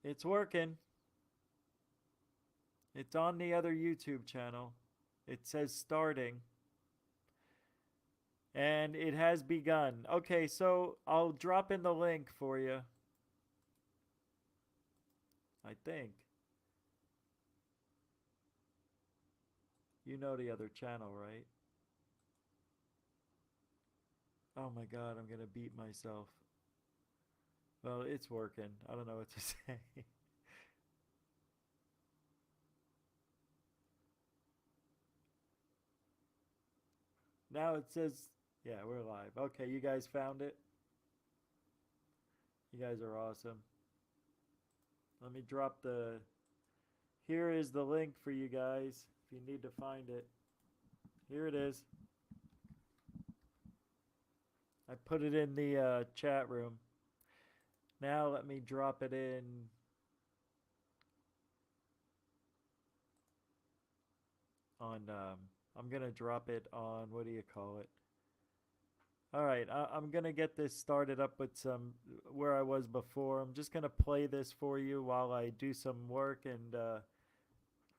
It's working. It's on the other YouTube channel. It says starting. And it has begun. Okay, so I'll drop in the link for you. I think. You know the other channel, right? Oh my God, I'm gonna beat myself. Well, it's working. I don't know what to say. Now it says, yeah, we're live. Okay, you guys found it? You guys are awesome. Let me drop the... Here is the link for you guys if you need to find it. Here it is. I put it in the chat room. Now let me drop it in. On, I'm going to drop it on, what do you call it? All right, I'm going to get this started up with some, where I was before. I'm just going to play this for you while I do some work and,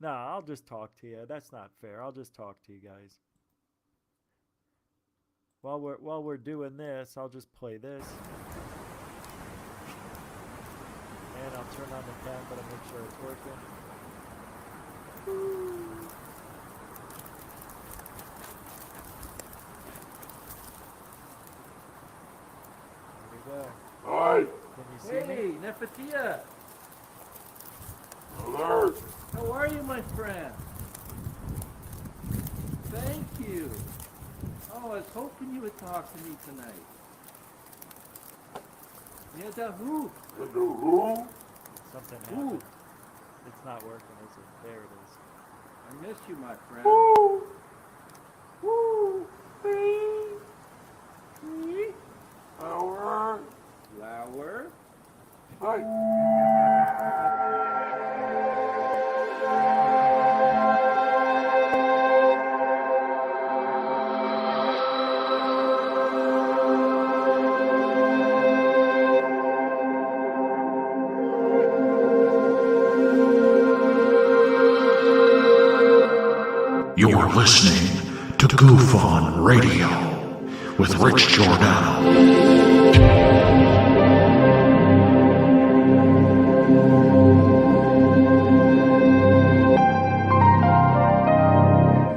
nah, I'll just talk to you. That's not fair. I'll just talk to you guys. While we're doing this, I'll just play this. And I'll turn on the camera to make sure it's working. Woo. Hi. Can you see me? Hey, Nefertia. Alert. How are you, my friend? Thank you. Oh, I was hoping you would talk to me tonight. Yeah, the who? The who? Something Who? happened. It's not working, is it? There it is. I missed you, my friend. Woo. Woo! Alert. Flower. Hi. You're listening to GUFON Radio with Rich Giordano.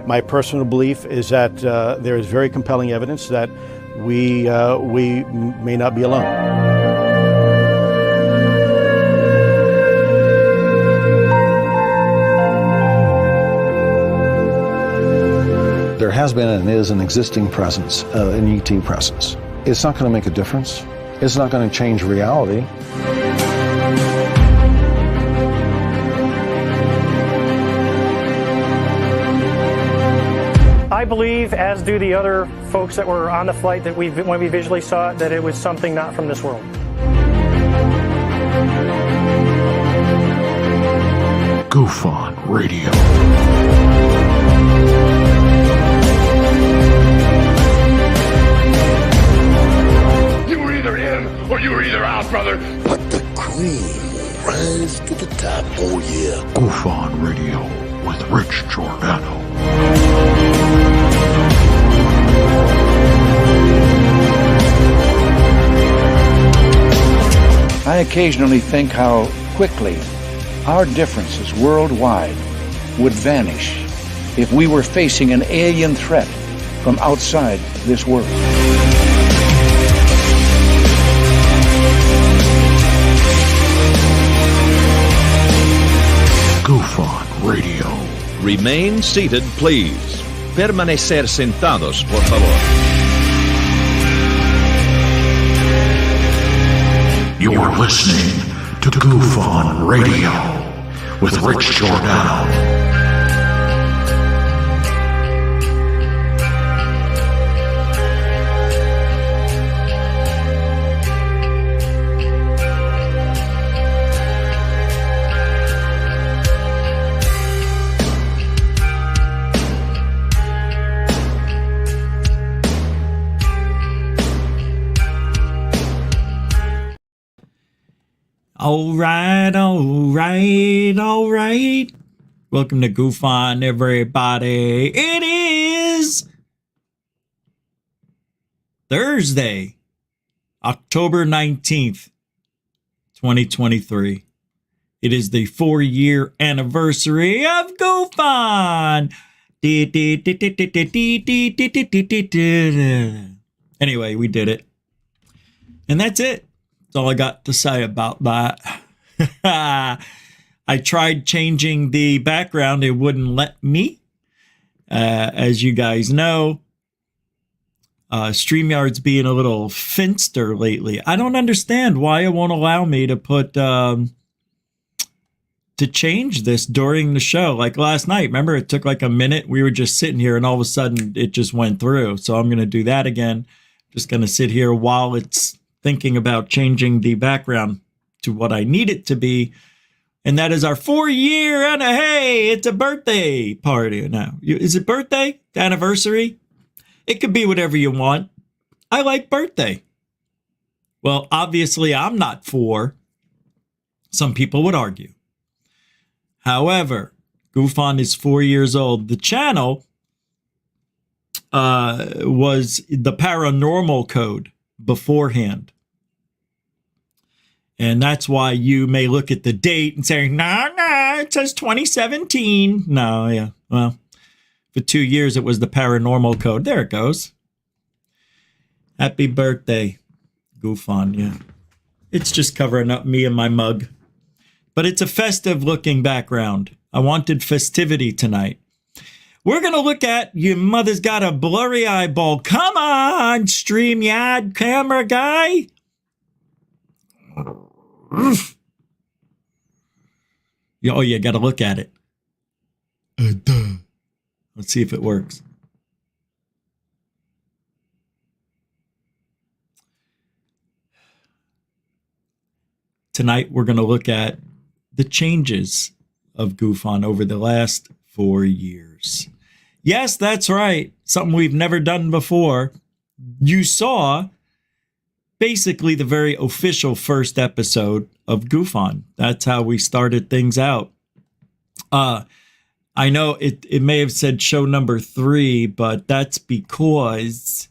My personal belief is that there is very compelling evidence that we may not be alone. There has been and is an existing presence, an ET presence. It's not going to make a difference. It's not going to change reality. I believe, as do the other folks that were on the flight, that when we visually saw it, that it was something not from this world. GUFON Radio. You were either in or you were either out, brother. But the cream will rise to the top, oh yeah. GUFON Radio with Rich Giordano. I occasionally think how quickly our differences worldwide would vanish if we were facing an alien threat from outside this world. GUFON Radio. Remain seated, please. Permanecer sentados, por favor. You're listening to GUFON Radio with Rich Giordano. All right. Welcome to GUFON, everybody. It is Thursday, October 19th, 2023. It is the 4-year anniversary of GUFON. Anyway, we did it. And that's it. That's all I got to say about that. I tried changing the background. It wouldn't let me. As you guys know, StreamYard's being a little finster lately. I don't understand why it won't allow me to put to change this during the show. Like last night, remember it took like a minute. We were just sitting here and all of a sudden it just went through. So I'm going to do that again. Just going to sit here while it's thinking about changing the background to what I need it to be. And that is our 4-year and hey, it's a birthday party now. Is it birthday? Anniversary? It could be whatever you want. I like birthday. Well, obviously I'm not 4. Some people would argue. However, GUFON is 4 years old. The channel was the paranormal code beforehand. And that's why you may look at the date and say, no, it says 2017. No, yeah. Well, for 2 years, it was the paranormal code. There it goes. Happy birthday, GUFON. Yeah. It's just covering up me and my mug. But it's a festive looking background. I wanted festivity tonight. We're going to look at your mother's got a blurry eyeball. Come on, StreamYard camera guy. Oh, you got to look at it. Let's see if it works. Tonight, we're going to look at the changes of GUFON over the last 4 years. Yes, that's right. Something we've never done before. You saw basically the very official first episode of GUFON. That's how we started things out. I know it may have said show number 3, but that's because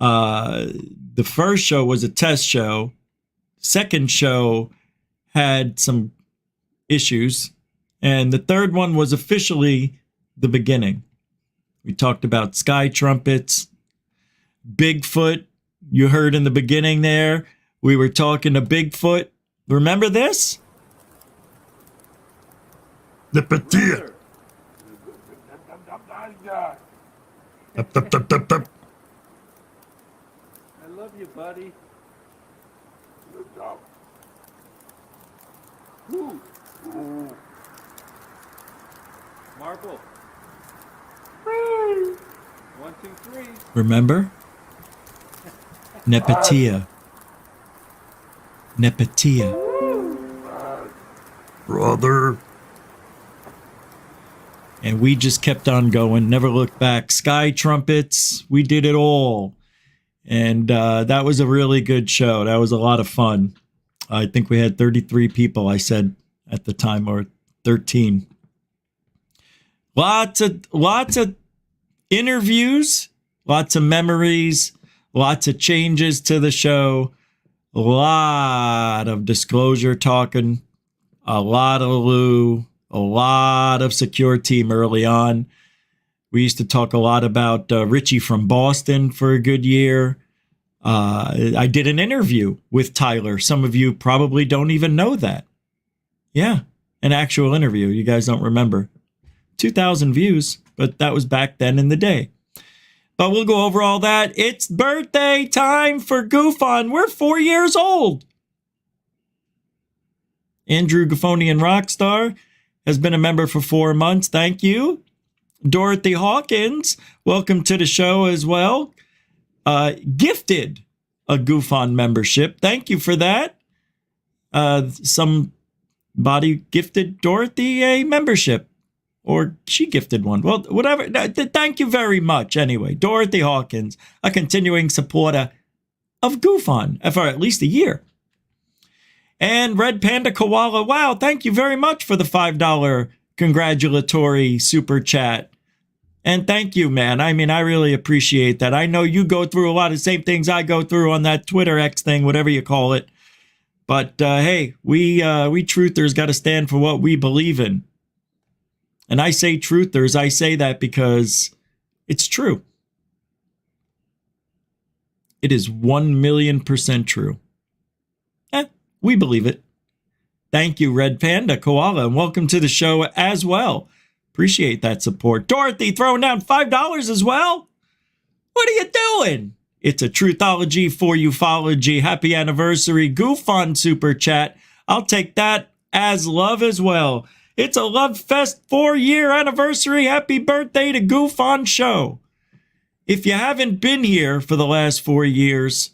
the first show was a test show. Second show had some issues. And the third one was officially the beginning. We talked about sky trumpets, Bigfoot. You heard in the beginning there, we were talking to Bigfoot. Remember this? The Patia. I love you, buddy. Ooh. Marble. 1, 2, 3. Remember? Nepatia. Brother. And we just kept on going, never looked back. Sky trumpets, we did it all. And that was a really good show. That was a lot of fun. I think we had 33 people, I said at the time, or 13. Lots of interviews, lots of memories, lots of changes to the show, a lot of disclosure talking, a lot of Lou, a lot of secure team early on. We used to talk a lot about Richie from Boston for a good year. I did an interview with Tyler. Some of you probably don't even know that. Yeah, an actual interview. You guys don't remember. 2,000 views, but that was back then in the day. But we'll go over all that. It's birthday time for GUFON. We're 4 years old. Andrew Gufonian Rockstar has been a member for 4 months. Thank you. Dorothy Hawkins, welcome to the show as well. Gifted a GUFON membership. Thank you for that. Somebody gifted Dorothy a membership. Or she gifted one. Well, whatever. Thank you very much. Anyway, Dorothy Hawkins, a continuing supporter of GUFON for at least a year. And Red Panda Koala, wow, thank you very much for the $5 congratulatory super chat. And thank you, man. I mean, I really appreciate that. I know you go through a lot of the same things I go through on that Twitter X thing, whatever you call it. But hey, we truthers got to stand for what we believe in. And I say truthers, I say that because it's true. It is 1,000,000% true. We believe it. Thank you, Red Panda Koala, and welcome to the show as well. Appreciate that support. Dorothy throwing down $5 as well. What are you doing? It's a Truthology for Ufology. Happy anniversary GUFON super chat. I'll take that as love as well. It's a Love Fest 4-year anniversary. Happy birthday to GUFON show. If you haven't been here for the last 4 years,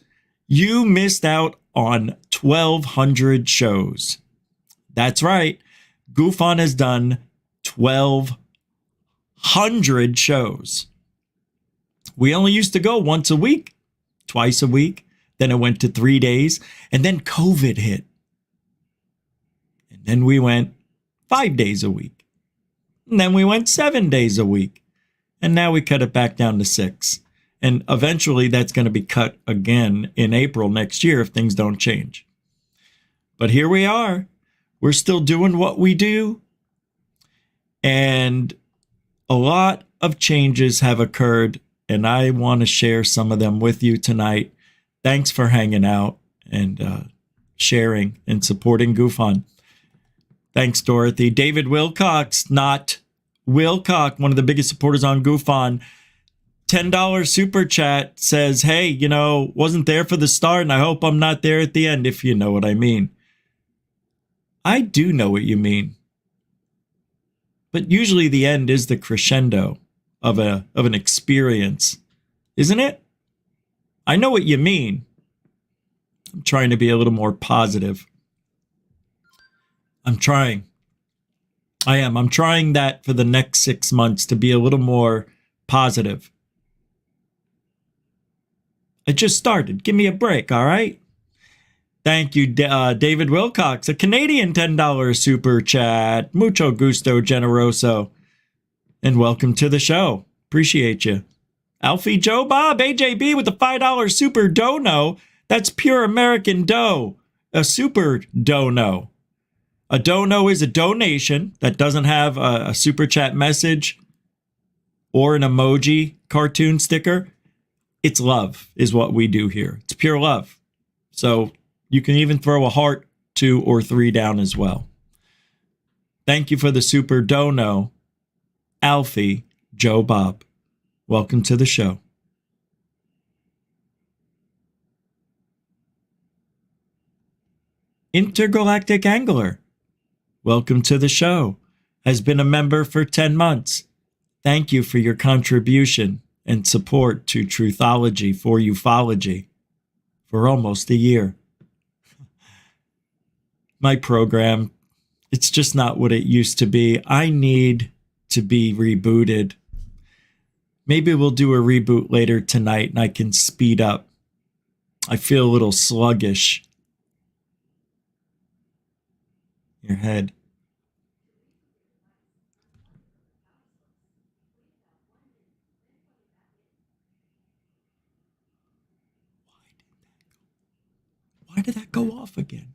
you missed out on 1,200 shows. That's right. GUFON has done 1,200 shows. We only used to go once a week, twice a week. Then it went to 3 days. And then COVID hit. And then we went 5 days a week. And then we went 7 days a week. And now we cut it back down to 6. And eventually that's going to be cut again in April next year if things don't change. But here we are. We're still doing what we do. And a lot of changes have occurred. And I want to share some of them with you tonight. Thanks for hanging out and sharing and supporting GUFON. Thanks, Dorothy. David Wilcox, not Wilcock, one of the biggest supporters on GUFON, $10 super chat says, hey, you know, wasn't there for the start and I hope I'm not there at the end, if you know what I mean. I do know what you mean. But usually the end is the crescendo of an experience, isn't it? I know what you mean. I'm trying to be a little more positive. I'm trying. I am. I'm trying that for the next 6 months to be a little more positive. I just started. Give me a break, all right? Thank you, David Wilcox, a Canadian $10 super chat. Mucho gusto, generoso. And welcome to the show. Appreciate you. Alfie Joe Bob, AJB with the $5 super dono. That's pure American dough. A super dono. A dono is a donation that doesn't have a super chat message or an emoji cartoon sticker. It's love is what we do here. It's pure love. So you can even throw a heart 2 or 3 down as well. Thank you for the super dono, Alfie Joe Bob. Welcome to the show. Intergalactic Angler. Welcome to the show. Has been a member for 10 months. Thank you for your contribution and support to Truthology for Ufology for almost a year. My program, it's just not what it used to be. I need to be rebooted. Maybe we'll do a reboot later tonight and I can speed up. I feel a little sluggish. Your head. Why did that go off again?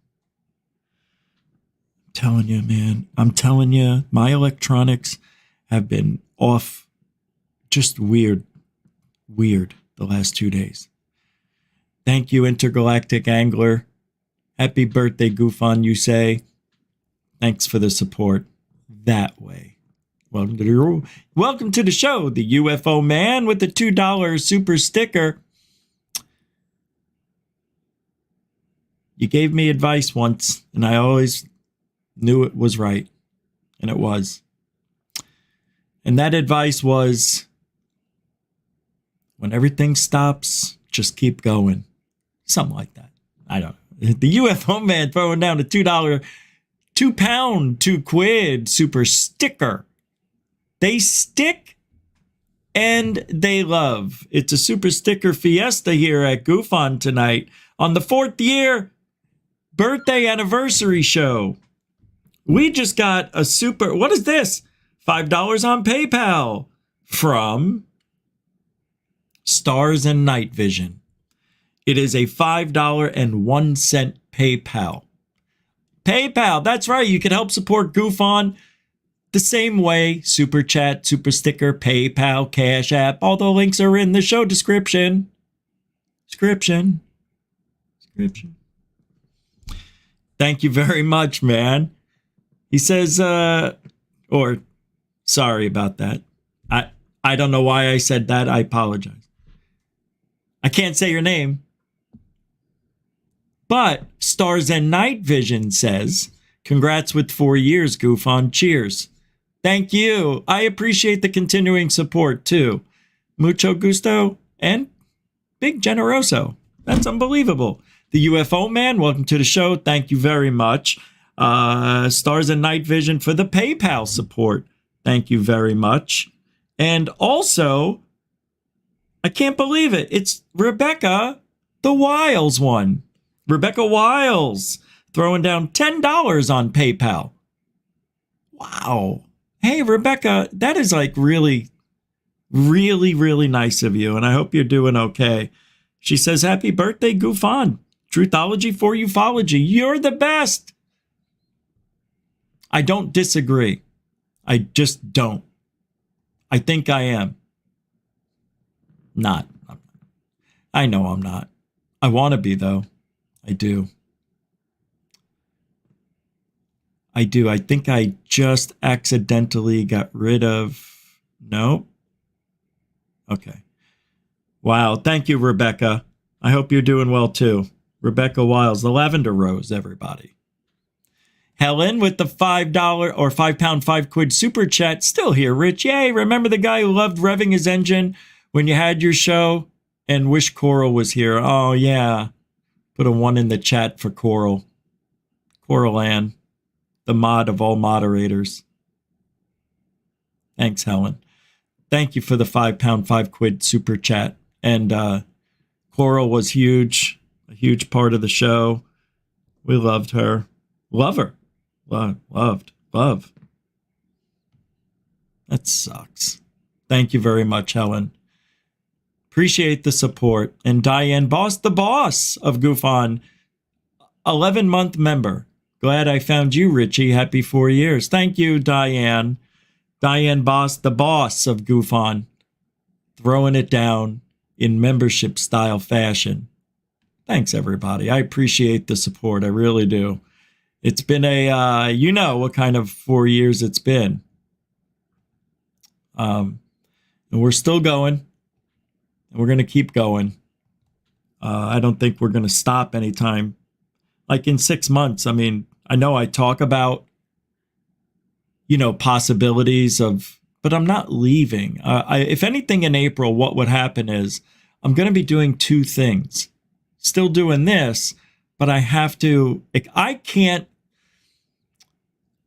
I'm telling you, man. I'm telling you, my electronics have been off just weird the last 2 days. Thank you, Intergalactic Angler. Happy birthday, GUFON, you say. Thanks for the support that way. Welcome to the show, the UFO man with the $2 super sticker. You gave me advice once, and I always knew it was right, and it was. And that advice was, when everything stops, just keep going. Something like that. I don't know. The UFO man throwing down a $2, £2, £2 super sticker. They stick and they love. It's a super sticker fiesta here at GUFON tonight. On the 4th year, birthday anniversary show. We just got a super, what is this? $5 on PayPal from Stars and Night Vision. It is a $5.01 PayPal. PayPal, that's right. You can help support GUFON the same way. Super Chat, Super Sticker, PayPal, Cash App. All the links are in the show description. Description. Thank you very much, man. He says, sorry about that. I don't know why I said that. I apologize. I can't say your name. But Stars and Night Vision says, congrats with 4 years, GUFON. Cheers. Thank you. I appreciate the continuing support, too. Mucho gusto and big generoso. That's unbelievable. The UFO man, welcome to the show. Thank you very much. Stars and Night Vision for the PayPal support. Thank you very much. And also, I can't believe it. It's Rebecca, the Wiles one. Rebecca Wiles throwing down $10 on PayPal. Wow. Hey, Rebecca, that is like really, really, really nice of you. And I hope you're doing okay. She says, happy birthday, GUFON. Truthology for ufology. You're the best. I don't disagree. I just don't. I think I am. Not. I know I'm not. I want to be, though. I do. I think I just accidentally got rid of... No? Okay. Wow. Thank you, Rebecca. I hope you're doing well, too. Rebecca Wiles, the Lavender Rose, everybody. Helen with the $5 or £5, 5 quid super chat. Still here, Rich. Yay. Remember the guy who loved revving his engine when you had your show? And wish Coral was here. Oh, yeah. Put a 1 in the chat for Coral. Coral Ann, the mod of all moderators. Thanks, Helen. Thank you for the £5, 5 quid super chat. And Coral was huge, a huge part of the show. We loved her. Love her. Love. That sucks. Thank you very much, Helen. Appreciate the support. And Diane Boss, the boss of GUFON, 11-month member. Glad I found you, Richie. Happy 4 years. Thank you, Diane. Diane Boss, the boss of GUFON, throwing it down in membership style fashion. Thanks, everybody. I appreciate the support. I really do. It's been a, you know what kind of 4 years it's been. And we're still going. And we're going to keep going. I don't think we're going to stop anytime. Like in 6 months, I mean, I know I talk about, possibilities of, but I'm not leaving. If anything in April, what would happen is I'm going to be doing 2 things. Still doing this, but I have to, I can't,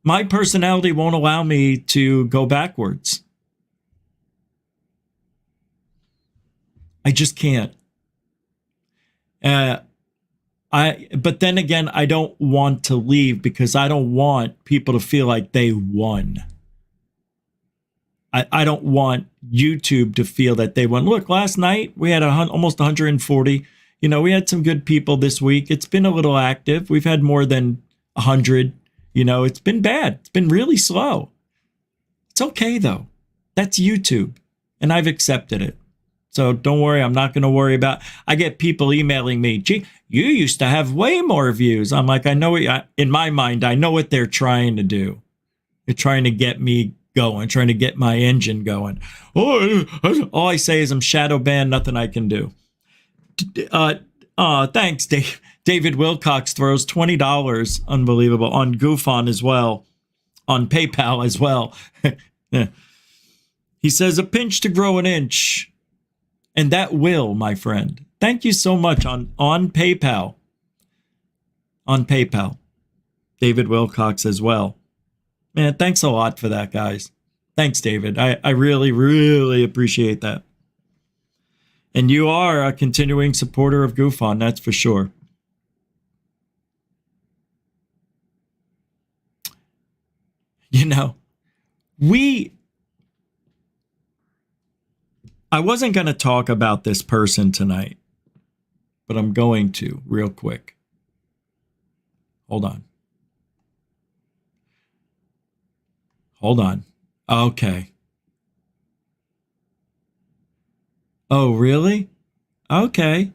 my personality won't allow me to go backwards. I just can't. But then again, I don't want to leave because I don't want people to feel like they won. I don't want YouTube to feel that they won. Look, last night we had almost 140. We had some good people this week. It's been a little active. We've had more than 100. It's been bad. It's been really slow. It's okay, though. That's YouTube, and I've accepted it. So don't worry. I'm not going to worry about. I get people emailing me. Gee, you used to have way more views. I'm like, I know. In my mind, I know what they're trying to do. They're trying to get me going, trying to get my engine going. All I say is I'm shadow banned. Nothing I can do. Thanks, Dave. David Wilcox throws $20, unbelievable, on GUFON as well, on PayPal as well. He says, a pinch to grow an inch. And that will, my friend. Thank you so much on PayPal. On PayPal. David Wilcox as well. Man, thanks a lot for that, guys. Thanks, David. I really, really appreciate that. And you are a continuing supporter of GUFON, that's for sure. I wasn't going to talk about this person tonight, but I'm going to real quick. Hold on. Okay. Oh, really? Okay.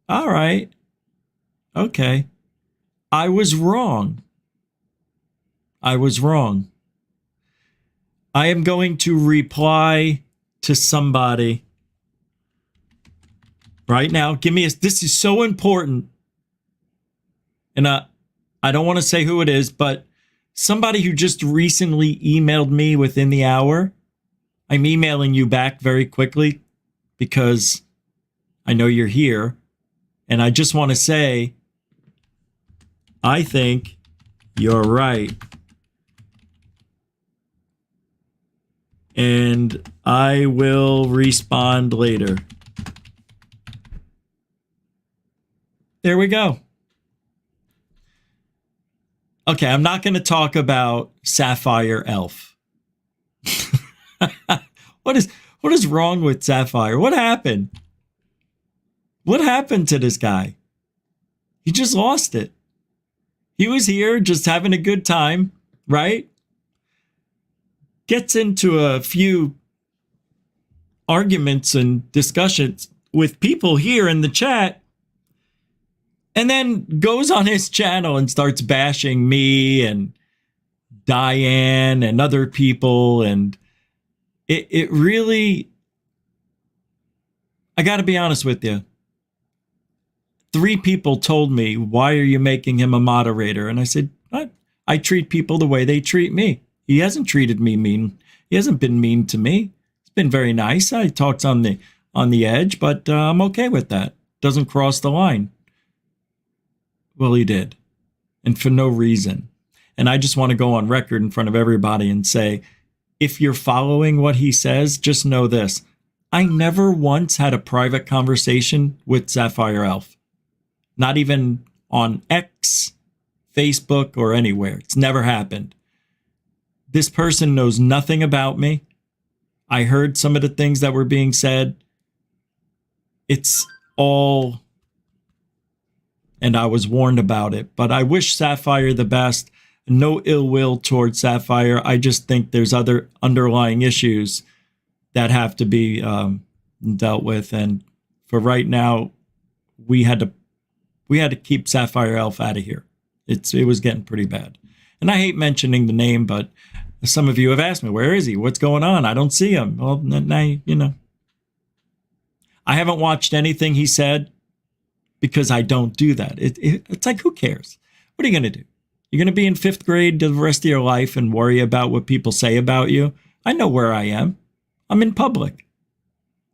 All right. Okay. I was wrong. I am going to reply to somebody right now. This is so important. And I don't want to say who it is, but somebody who just recently emailed me within the hour. I'm emailing you back very quickly because I know you're here. And I just want to say, I think you're right. And I will respond later. There we go. Okay, I'm not going to talk about Sapphire Elf. What is wrong with Sapphire? What happened? What happened to this guy? He just lost it. He was here just having a good time, right? Gets into a few arguments and discussions with people here in the chat, and then goes on his channel and starts bashing me and Diane and other people. And it really, I got to be honest with you. 3 people told me, why are you making him a moderator? And I said, I treat people the way they treat me. He hasn't treated me mean. He hasn't been mean to me. It's been very nice. I talked on the edge, but I'm okay with that. Doesn't cross the line. Well, he did. And for no reason. And I just want to go on record in front of everybody and say, if you're following what he says, just know this. I never once had a private conversation with Sapphire Elf. Not even on X, Facebook, or anywhere. It's never happened. This person knows nothing about me. I heard some of the things that were being said. It's all, and I was warned about it. But I wish Sapphire the best. No ill will towards Sapphire. I just think there's other underlying issues that have to be dealt with. And for right now, we had to keep Sapphire Elf out of here. It was getting pretty bad. And I hate mentioning the name, but some of you have asked me, where is he? What's going on? I don't see him. Well, now, you know. I haven't watched anything he said because I don't do that. It's like, who cares? What are you going to do? You're going to be in 5th grade the rest of your life and worry about what people say about you? I know where I am. I'm in public.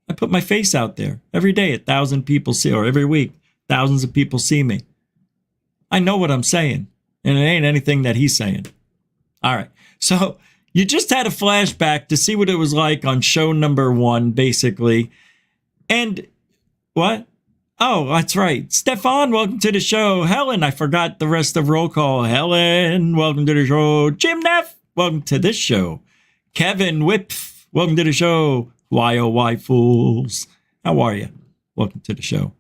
I put my face out there. Every day, 1,000 people see, or every week, thousands of people see me. I know what I'm saying, and it ain't anything that he's saying. All right. So you just had a flashback to see what it was like on show number 1, basically. And what? Oh, that's right. Stefan, welcome to the show. Helen, I forgot the rest of roll call. Helen, welcome to the show. Jim Neff, welcome to this show. Kevin Whip, welcome to the show. Why, oh, why, fools? How are you? Welcome to the show.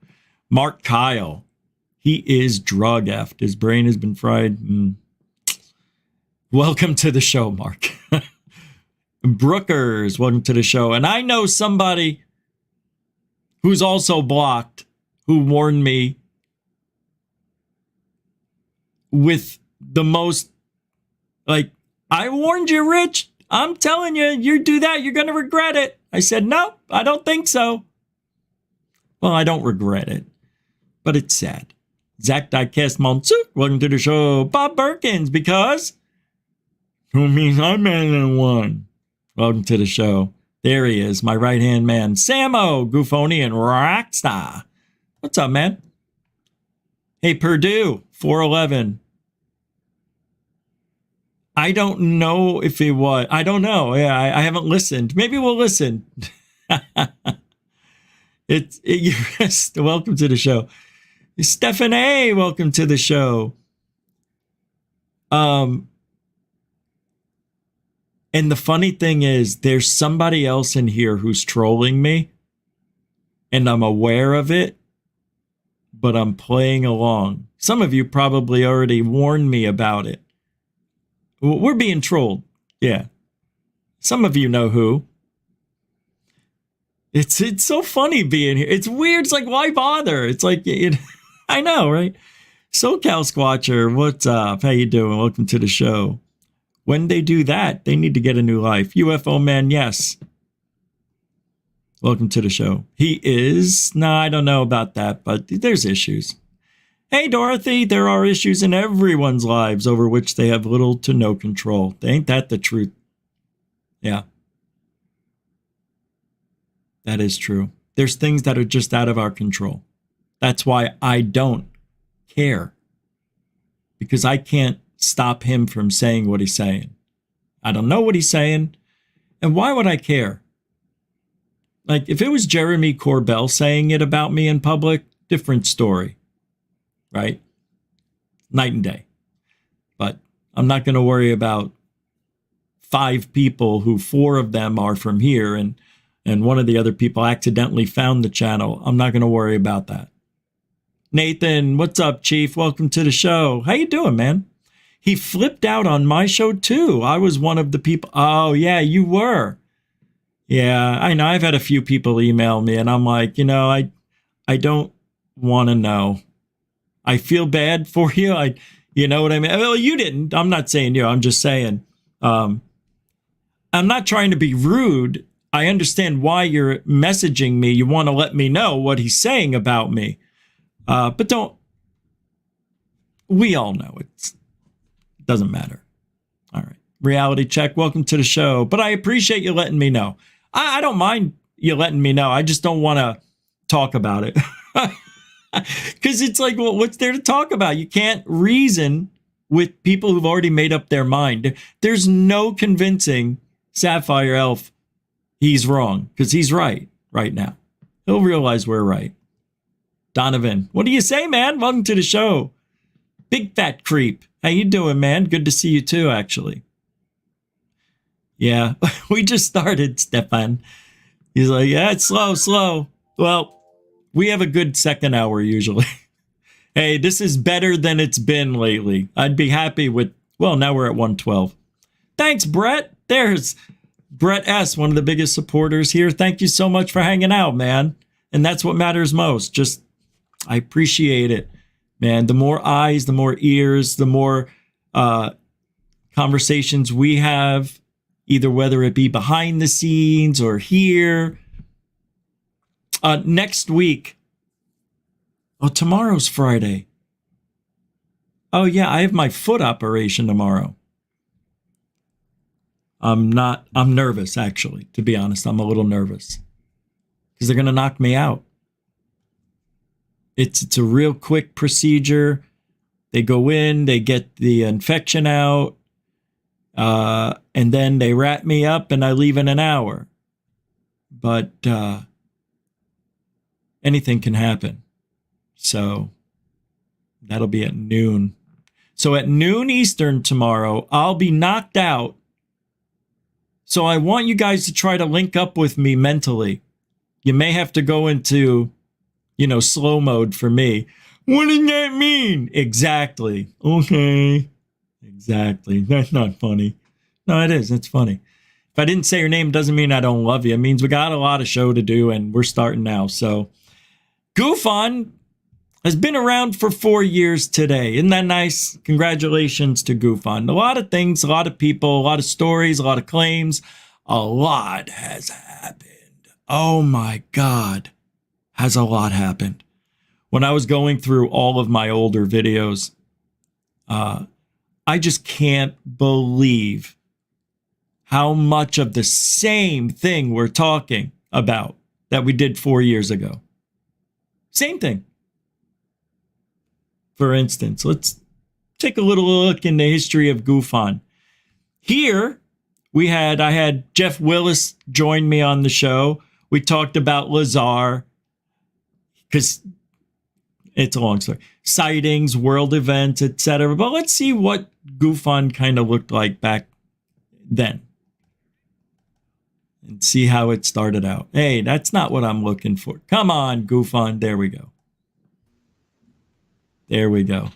Mark Kyle, he is drug-effed. His brain has been fried. Welcome to the show, Mark. Brookers, welcome to the show. And I know somebody who's also blocked, who warned me with the most, like, I warned you, Rich. I'm telling you, you do that, you're going to regret it. I said, no, I don't think so. Well, I don't regret it, but it's sad. Zach Diecast Monsook, welcome to the show. Bob Perkins, because who means I'm better than one. Welcome to the show. There he is, my right-hand man. Samo, Goofonian Rockstar. What's up, man? Hey, Purdue, 411. I don't know if it was. I don't know. Yeah, I haven't listened. Maybe we'll listen. Welcome to the show. Stephanie, welcome to the show. And the funny thing is, there's somebody else in here who's trolling me, and I'm aware of it, but I'm playing along. Some of you probably already warned me about it. We're being trolled. Yeah. Some of you know who. It's so funny being here. It's weird. It's like, why bother? It's like, I know, right? SoCal Squatcher, what's up? How you doing? Welcome to the show. When they do that, they need to get a new life. UFO man, yes. Welcome to the show. He is, I don't know about that, but there's issues. Hey, Dorothy, there are issues in everyone's lives over which they have little to no control. Ain't that the truth? Yeah. That is true. There's things that are just out of our control. That's why I don't care. Because I can't stop him from saying what he's saying. I don't know what he's saying. And why would I care? Like, if it was Jeremy Corbell saying it about me in public, different story. Right? Night and day. But I'm not going to worry about 5 people who 4 of them are from here and one of the other people accidentally found the channel. I'm not going to worry about that. Nathan, what's up, Chief? Welcome to the show. How you doing, man? He flipped out on my show, too. I was one of the people. Oh, yeah, you were. Yeah, I know. I've had a few people email me, and I'm like, I don't want to know. I feel bad for you. You know what I mean? Well, you didn't. I'm not saying you. I'm just saying. I'm not trying to be rude. I understand why you're messaging me. You want to let me know what he's saying about me. But don't. We all know it doesn't matter. All right. Reality check. Welcome to the show. But I appreciate you letting me know. I don't mind you letting me know. I just don't want to talk about it. Because it's like, well, what's there to talk about? You can't reason with people who've already made up their mind. There's no convincing Sapphire Elf he's wrong, because he's right now. He'll realize we're right. Donovan, what do you say, man? Welcome to the show. Big fat creep. How you doing, man? Good to see you too, actually. Yeah, we just started, Stefan. He's like, yeah, it's slow. Well, we have a good second hour usually. Hey, this is better than it's been lately. I'd be happy with, well, now we're at 112. Thanks, Brett. There's Brett S., one of the biggest supporters here. Thank you so much for hanging out, man. And that's what matters most. Just, I appreciate it, man. The more eyes, the more ears, the more conversations we have, either whether it be behind the scenes or here. Next week. Oh, tomorrow's Friday. Oh, yeah, I have my foot operation tomorrow. I'm nervous, actually, to be honest. I'm a little nervous because they're going to knock me out. It's a real quick procedure. They go in, they get the infection out, and then they wrap me up and I leave in an hour. But anything can happen. So that'll be at noon. So at noon Eastern tomorrow, I'll be knocked out. So I want you guys to try to link up with me mentally. You may have to go into, slow mode for me. What does that mean? Exactly. Okay. Exactly. That's not funny. No, it is. It's funny. If I didn't say your name, doesn't mean I don't love you. It means we got a lot of show to do and we're starting now. So GUFON has been around for 4 years today. Isn't that nice? Congratulations to GUFON. A lot of things, a lot of people, a lot of stories, a lot of claims. A lot has happened. Oh my God. Has a lot happened. When I was going through all of my older videos, I just can't believe how much of the same thing we're talking about that we did 4 years ago. Same thing. For instance, let's take a little look in the history of GUFON. Here, I had Jeff Willis join me on the show. We talked about Lazar, because it's a long story. Sightings, world events, etc. But let's see what GUFON kind of looked like back then. and see how it started out. Hey, that's not what I'm looking for. Come on, GUFON. There we go. There we go.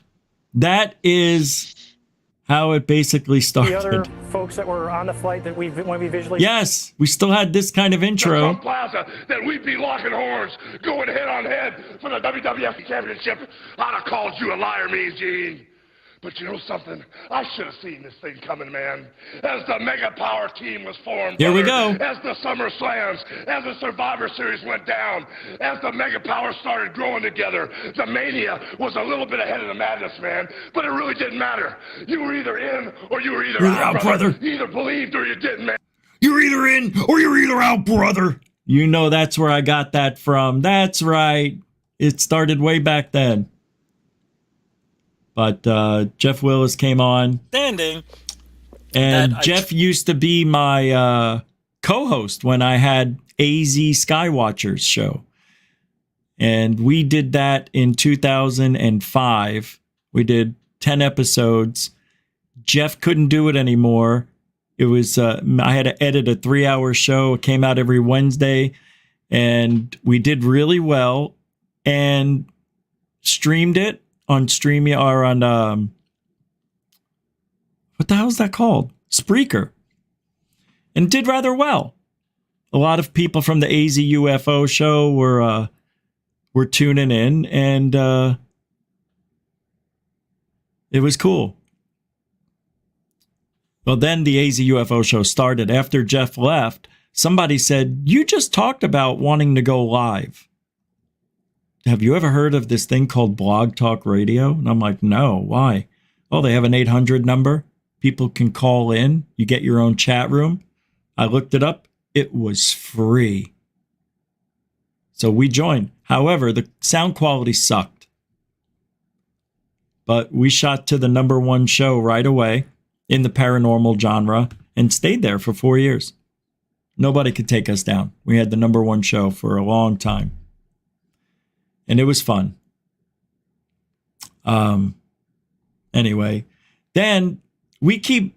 That is how it basically started. The other folks that were on the flight that when we visually... Yes, we still had this kind of intro. The Plaza, that we'd be locking horns, going head on head for the WWF Championship. I'd have called you a liar, Mean Gene. But you know something? I should have seen this thing coming, man. As the Mega Power team was formed. Here we go. As the Summer Slams, as the Survivor Series went down, as the Mega Power started growing together, the Mania was a little bit ahead of the madness, man. But it really didn't matter. You were either in or you were either out, brother. You either believed or you didn't, man. You're either in or you're either out, brother. You know that's where I got that from. That's right. It started way back then. But Jeff Willis came on. Standing. And Jeff used to be my co-host when I had AZ Skywatchers show. And we did that in 2005. We did 10 episodes. Jeff couldn't do it anymore. It was I had to edit a 3-hour show. It came out every Wednesday. And we did really well and streamed it on StreamYard or on what the hell is that called? Spreaker. And did rather well. A lot of people from the AZ UFO show were tuning in, and it was cool. Well, then the AZ UFO show started. After Jeff left, somebody said, "You just talked about wanting to go live. Have you ever heard of this thing called Blog Talk Radio?" And I'm like, "No, why?" "Oh, they have an 800 number. People can call in. You get your own chat room." I looked it up. It was free. So we joined. However, the sound quality sucked. But we shot to the #1 show right away in the paranormal genre and stayed there for 4 years. Nobody could take us down. We had the #1 show for a long time. And it was fun. Anyway, then we keep,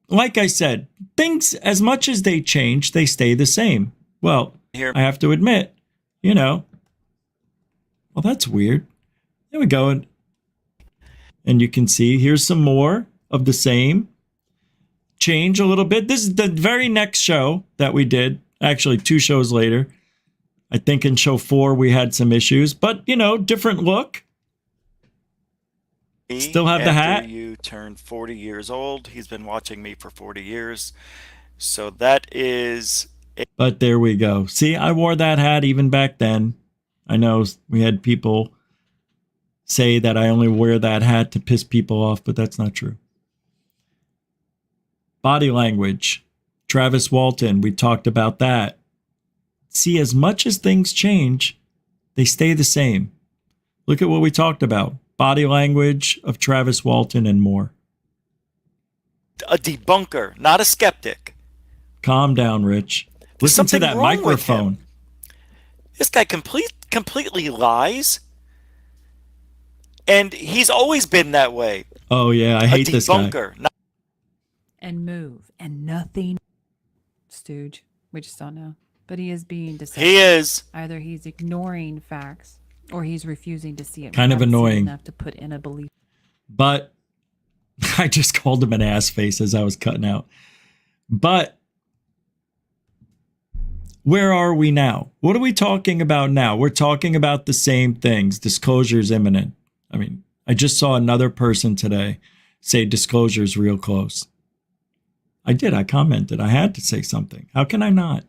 like I said, things, as much as they change, they stay the same. Well, I have to admit, well, that's weird. There we go. And you can see, here's some more of the same. Change a little bit. This is the very next show that we did. Actually, 2 shows later. I think in show 4 we had some issues, but different look. Still have the hat. After you turned 40 years old, he's been watching me for 40 years. So that is... But there we go. See, I wore that hat even back then. I know we had people say that I only wear that hat to piss people off, but that's not true. Body language. Travis Walton, we talked about that. See, as much as things change, they stay the same. Look at what we talked about. Body language of Travis Walton and more. A debunker, not a skeptic. Calm down, Rich. Listen to that microphone. This guy completely lies. And he's always been that way. Oh, yeah, I hate this guy. And move. And nothing. Stooge. We just don't know. But he is being deceptive. He is. Either he's ignoring facts or he's refusing to see it. Kind of annoying. Enough to put in a belief. But I just called him an ass face as I was cutting out. But where are we now? What are we talking about now? We're talking about the same things. Disclosure is imminent. I mean, I just saw another person today say disclosure is real close. I did. I commented. I had to say something. How can I not?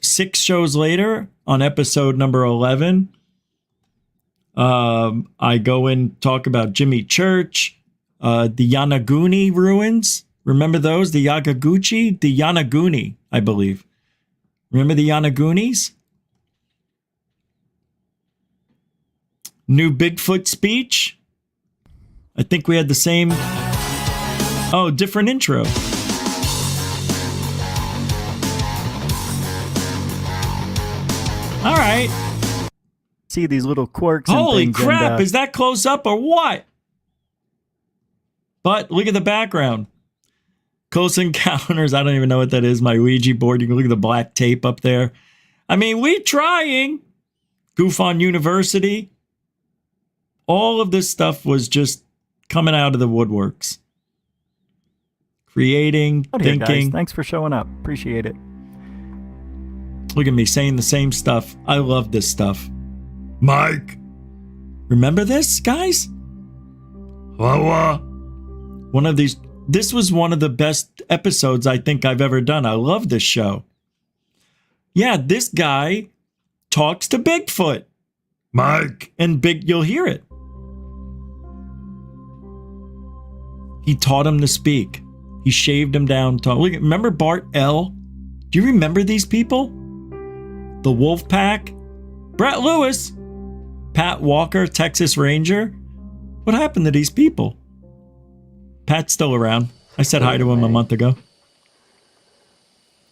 6 shows later, on episode number 11, I go and talk about Jimmy Church, the Yanaguni ruins. Remember those? The Yagaguchi? The Yanaguni, I believe. Remember the Yanagunis? New Bigfoot speech. I think we had the same... Oh, different intro. All right. See these little quirks. Holy and things crap! And, is that close up or what? But look at the background. Close Encounters. I don't even know what that is. My Ouija board. You can look at the black tape up there. I mean, we trying. GUFON University. All of this stuff was just coming out of the woodworks. Creating, thinking. Guys. Thanks for showing up. Appreciate it. Look at me saying the same stuff. I love this stuff. Mike. Remember this, guys? One of these. This was one of the best episodes I think I've ever done. I love this show. Yeah, this guy talks to Bigfoot. Mike. And you'll hear it. He taught him to speak. He shaved him down. Look, remember Bart L? Do you remember these people? The Wolf Pack? Brett Lewis? Pat Walker, Texas Ranger? What happened to these people? Pat's still around. I said hi to him a month ago.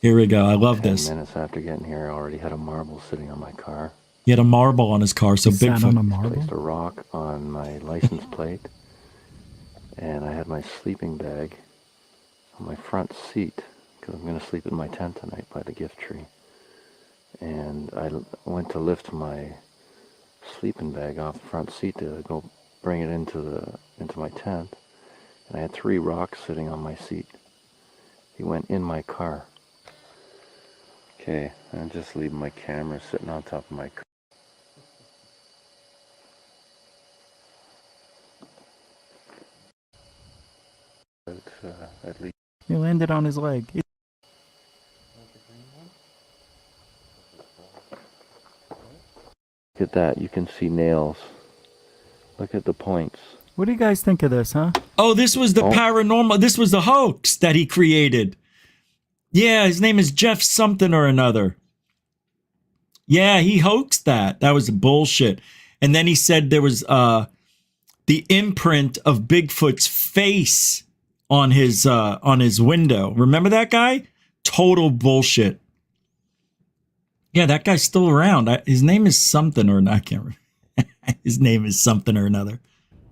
Here we go. I love this. 10 minutes after getting here, I already had a marble sitting on my car. He had a marble on his car, so Bigfoot. Placed a rock on my license plate, and I had my sleeping bag on my front seat because I'm going to sleep in my tent tonight by the gift tree. And I went to lift my sleeping bag off the front seat to go bring it into my tent, and I had 3 rocks sitting on my seat. He went in my car. Okay, I'm just leaving my camera sitting on top of my car. At least He landed on his leg. look at that, you can see nails. Look at the points. What do you guys think of this, huh? Oh, this was the paranormal. This was the hoax that he created. Yeah, his name is Jeff something or another. Yeah, he hoaxed that. That was bullshit. And then he said there was the imprint of Bigfoot's face on his window. Remember that guy? Total bullshit. Yeah, that guy's still around. His name is something or I can't remember. His name is something or another.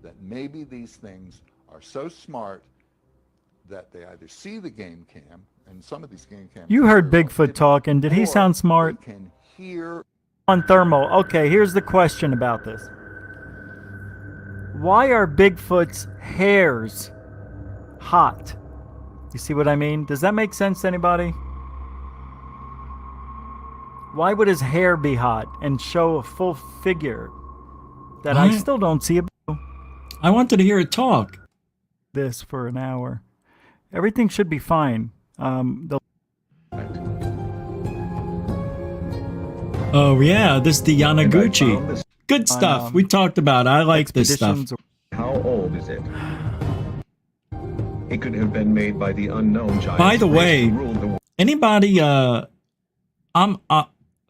That maybe these things are so smart that they either see the game cam, and some of these game cams. You heard Bigfoot talking. Did he sound smart? Can hear on thermal. Okay, here's the question about this. Why are Bigfoot's hairs hot? You see what I mean? Does that make sense to anybody? Why would his hair be hot and show a full figure that I still don't see? I wanted to hear it talk. This for an hour. Everything should be fine. Oh yeah, this is the Yanaguchi. Good stuff. We talked about it. I like this stuff. How old is it? It could have been made by the unknown giant. By the way, anybody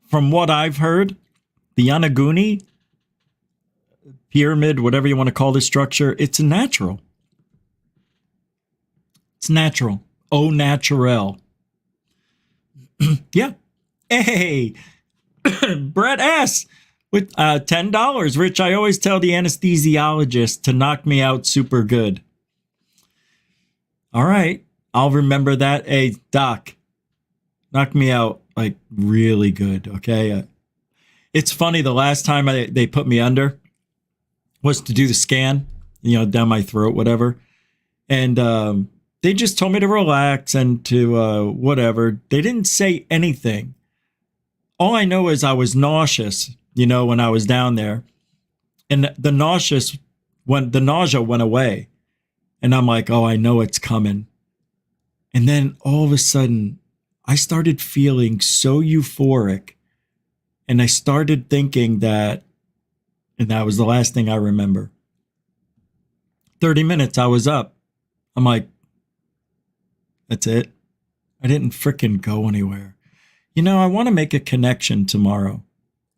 from what I've heard, the Yanaguni pyramid, whatever you want to call this structure, it's natural. It's natural. Au naturel. Yeah. Hey, Brett S. with $10. Rich, I always tell the anesthesiologist to knock me out super good. All right. I'll remember that. Hey, Doc, knock me out like really good. Okay. It's funny. The last time they put me under was to do the scan, down my throat, whatever. And they just told me to relax and to whatever. They didn't say anything. All I know is I was nauseous, when I was down there. And the nausea went away. And I'm like, oh, I know it's coming. And then all of a sudden, I started feeling so euphoric. And I started thinking that, and that was the last thing I remember. 30 minutes, I was up. I'm like, that's it. I didn't frickin' go anywhere. I want to make a connection tomorrow.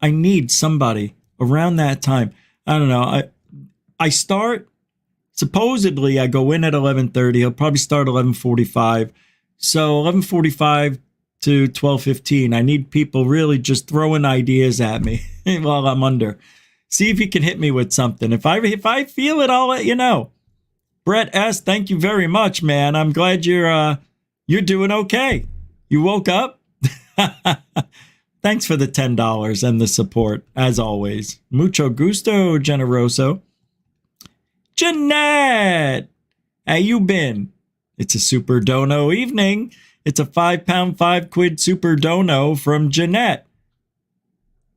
I need somebody around that time. I don't know. I start, supposedly I go in at 11:30. I'll probably start 11:45. So 11:45 to 12:15. I need people really just throwing ideas at me while I'm under. See if you can hit me with something. If I feel it, I'll let you know. Brett S., thank you very much, man. I'm glad you're You're doing okay. You woke up? Thanks for the $10 and the support, as always. Mucho gusto, generoso. Jeanette, how you been? It's a super dono evening. It's a £5, 5 quid super dono from Jeanette,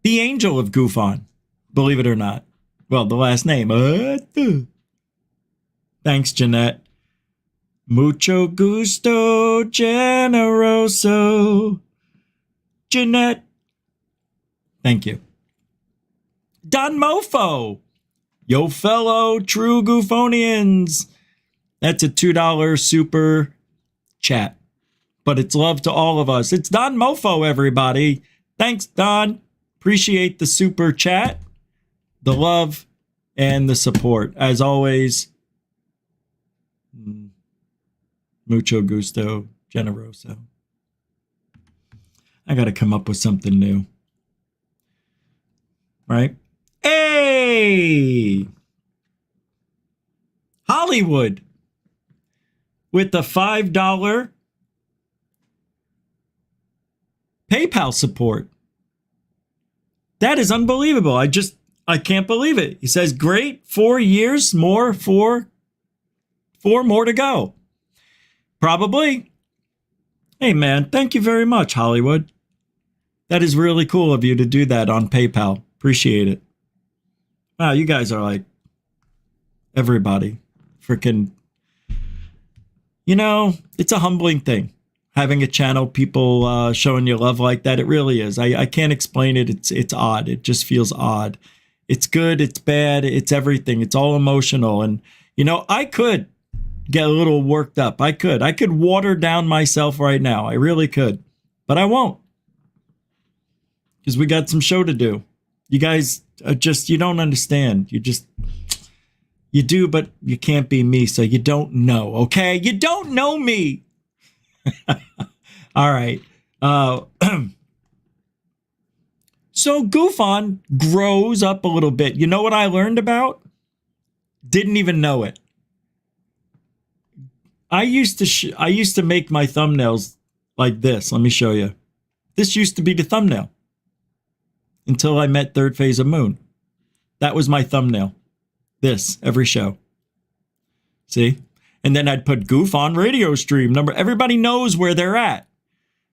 the angel of GUFON, believe it or not. Well, the last name. Thanks, Jeanette. Mucho gusto, generoso. Jeanette. Thank you. Don Mofo. Yo, fellow true GUFOnians. That's a $2 super chat. But it's love to all of us. It's Don Mofo, everybody. Thanks, Don. Appreciate the super chat, the love, and the support. As always, mucho gusto, generoso. I got to come up with something new. Right? Hey! Hollywood with the $5 PayPal support. That is unbelievable. I can't believe it. He says, great, 4 years more, four more to go. Probably. Hey, man, thank you very much, Hollywood. That is really cool of you to do that on PayPal. Appreciate it. Wow, you guys are like everybody. Freaking, it's a humbling thing. Having a channel, people showing you love like that, it really is. I can't explain it. It's odd. It just feels odd. It's good. It's bad. It's everything. It's all emotional. And, I could get a little worked up. I could water down myself right now. I really could. But I won't. Because we got some show to do. You guys are you don't understand. You do, but you can't be me. So you don't know. Okay? You don't know me. All right. So GUFON grows up a little bit. You know what I learned about? Didn't even know it. I used to make my thumbnails like this. Let me show you. This used to be the thumbnail until I met Third Phase of Moon. That was my thumbnail. This every show. See? And then I'd put GUFON radio stream number. Everybody knows where they're at.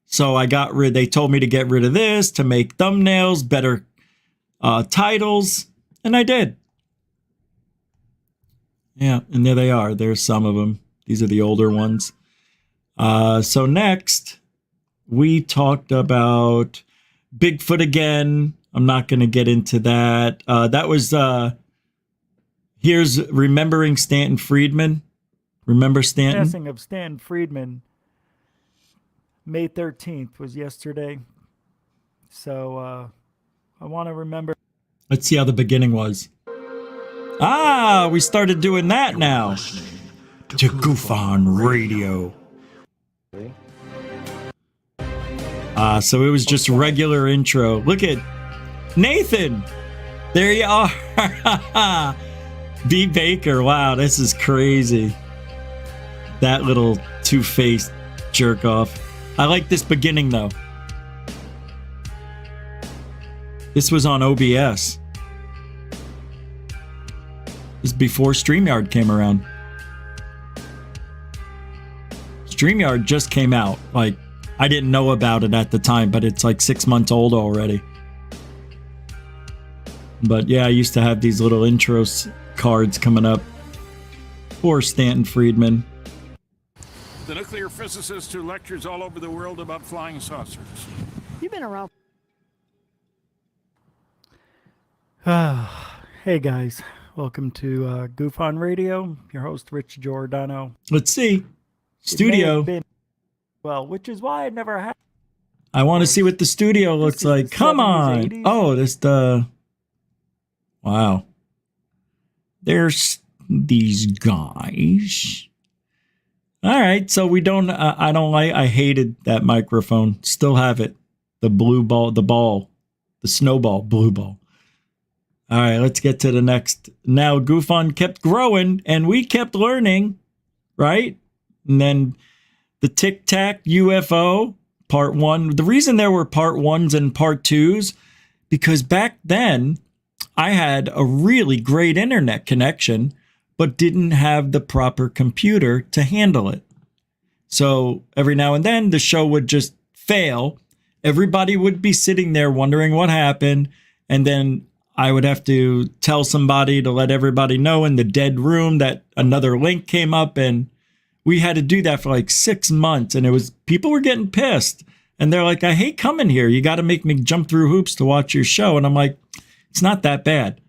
So they told me to get rid of this, to make thumbnails, better titles. And I did. Yeah, and there they are. There's some of them. These are the older ones. So next, we talked about Bigfoot again. I'm not going to get into that. That was, here's Remembering Stanton Friedman. Remember Stanton? Passing of Stanton Friedman, May 13th was yesterday. So I want to remember. Let's see how the beginning was. We started doing that now. To GUFON Radio. So it was just regular intro. Look at Nathan. There you are. B. Baker. Wow, this is crazy. That little two-faced jerk off. I like this beginning though. This was on OBS. This is before StreamYard came around. StreamYard just came out. Like, I didn't know about it at the time, but it's like 6 months old already. But yeah, I used to have these little intro cards coming up. Poor Stanton Friedman. The nuclear physicist who lectures all over the world about flying saucers. You've been around. Hey guys, welcome to GUFON Radio. Your host Rich Giordano. Let's see. Studio. Which is why I never had. I want to see what the studio looks like. Come on. 80s. Oh, this wow. There's these guys. All right, so we don't. I hated that microphone. Still have it. The blue ball, the snowball, blue ball. All right, let's get to the next. Now, GUFON kept growing, and we kept learning, right? And then the Tic Tac UFO part 1. The reason there were part 1s and part 2s, because back then I had a really great internet connection, but didn't have the proper computer to handle it. So every now and then the show would just fail. Everybody would be sitting there wondering what happened. And then I would have to tell somebody to let everybody know in the dead room that another link came up. And we had to do that for like 6 months. And people were getting pissed. And they're like, I hate coming here. You got to make me jump through hoops to watch your show. And I'm like, it's not that bad.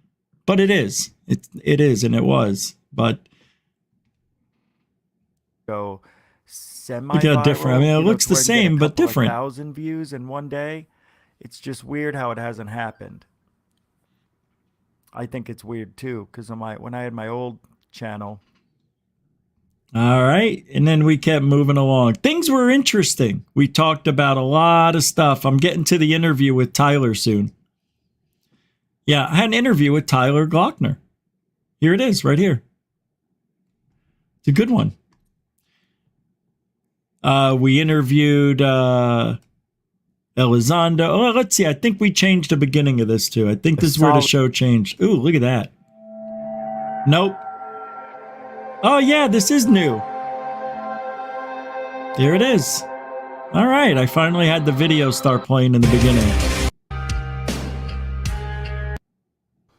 But it is. It is, and it was. But go look how different. I mean, it looks the same, but different. 1,000 views in one day. It's just weird how it hasn't happened. I think it's weird too, because when I had my old channel. All right, and then we kept moving along. Things were interesting. We talked about a lot of stuff. I'm getting to the interview with Tyler soon. Yeah, I had an interview with Tyler Glockner. Here it is, right here. It's a good one. We interviewed Elizondo. Oh, let's see. I think we changed the beginning of this too. I think this is where the show changed. Ooh, look at that. Nope. Oh, yeah, this is new. There it is. All right. I finally had the video start playing in the beginning.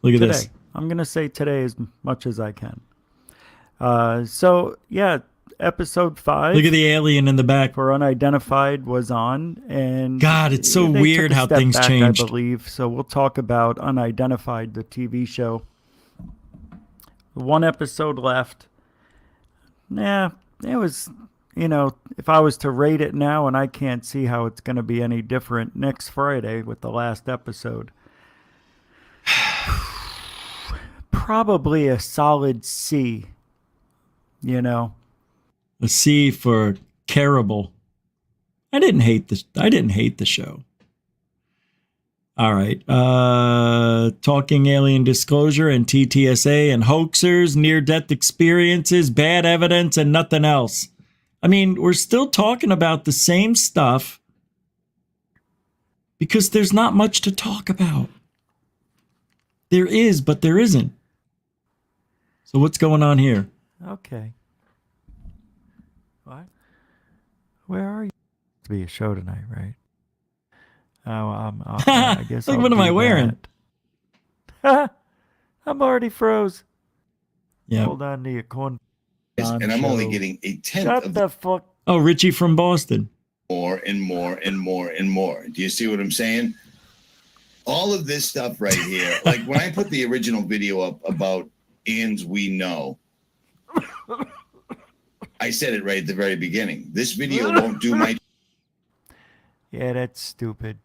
Look at this. I'm going to say today as much as I can. So, yeah. Episode 5. Look at the alien in the back. For Unidentified was on, and God, it's so weird how things changed. I believe so. We'll talk about Unidentified, the TV show. 1 episode left. Yeah, it was. If I was to rate it now, and I can't see how it's going to be any different next Friday with the last episode. Probably a solid C. A C for Caribal. I didn't hate the show. All right. Talking alien disclosure and TTSA and hoaxers, near-death experiences, bad evidence, and nothing else. I mean, we're still talking about the same stuff because there's not much to talk about. There is, but there isn't. So what's going on here? Okay. What? Where are you? To be a show tonight, right? Oh, I guess. Like, what am I wearing? I'm already froze. Yeah. Hold on to your corn. And I'm only getting a tenth Shut of the fuck. Oh, Richie from Boston. More and more and more and more. Do you see what I'm saying? All of this stuff right here. Like when I put the original video up about Ian's We Know, I said it right at the very beginning. This video won't do my... Yeah, that's stupid.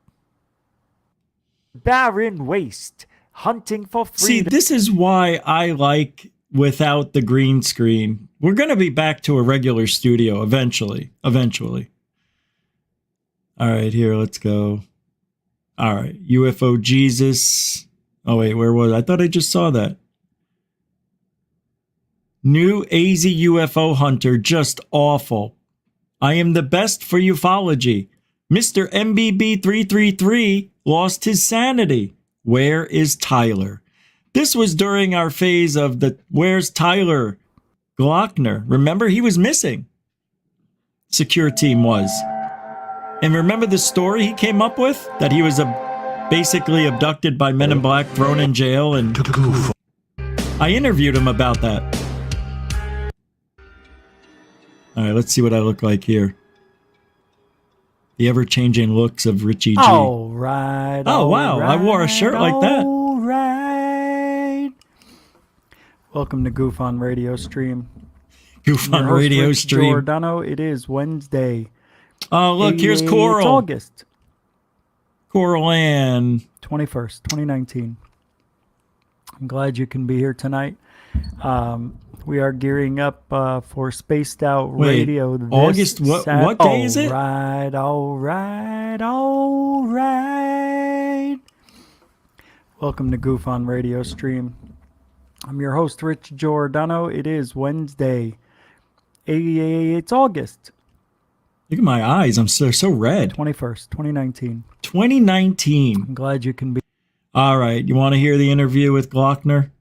Barren waste. Hunting for freedom. See, this is why I like without the green screen. We're going to be back to a regular studio eventually. Eventually. All right, here, let's go. All right, UFO Jesus. Oh, wait, where was I? I thought I just saw that. New AZ UFO hunter, just awful. I am the best for ufology. Mr. MBB333 lost his sanity. Where is Tyler? This was during our phase of the Where's Tyler Glockner. Remember, he was missing. Secure team was. And remember the story he came up with? That he was basically abducted by Men in Black, thrown in jail, and I interviewed him about that. All right, let's see what I look like here. The ever-changing looks of Richie G. All right. Oh, wow. I wore a shirt like that. All right. Welcome to GUFON Radio Stream. GUFON Radio Rich Stream. Giordano. It is Wednesday. Oh, look, here's Coral. It's August. Coral Ann. 21st, 2019. I'm glad you can be here tonight. We are gearing up for Spaced Out Radio. This August, what day is it? All right. Welcome to GUFON Radio Stream. I'm your host, Rich Giordano. It is Wednesday. It's August. Look at my eyes. They're so red. 21st, 2019. 2019. I'm glad you can be. All right. You want to hear the interview with Glockner?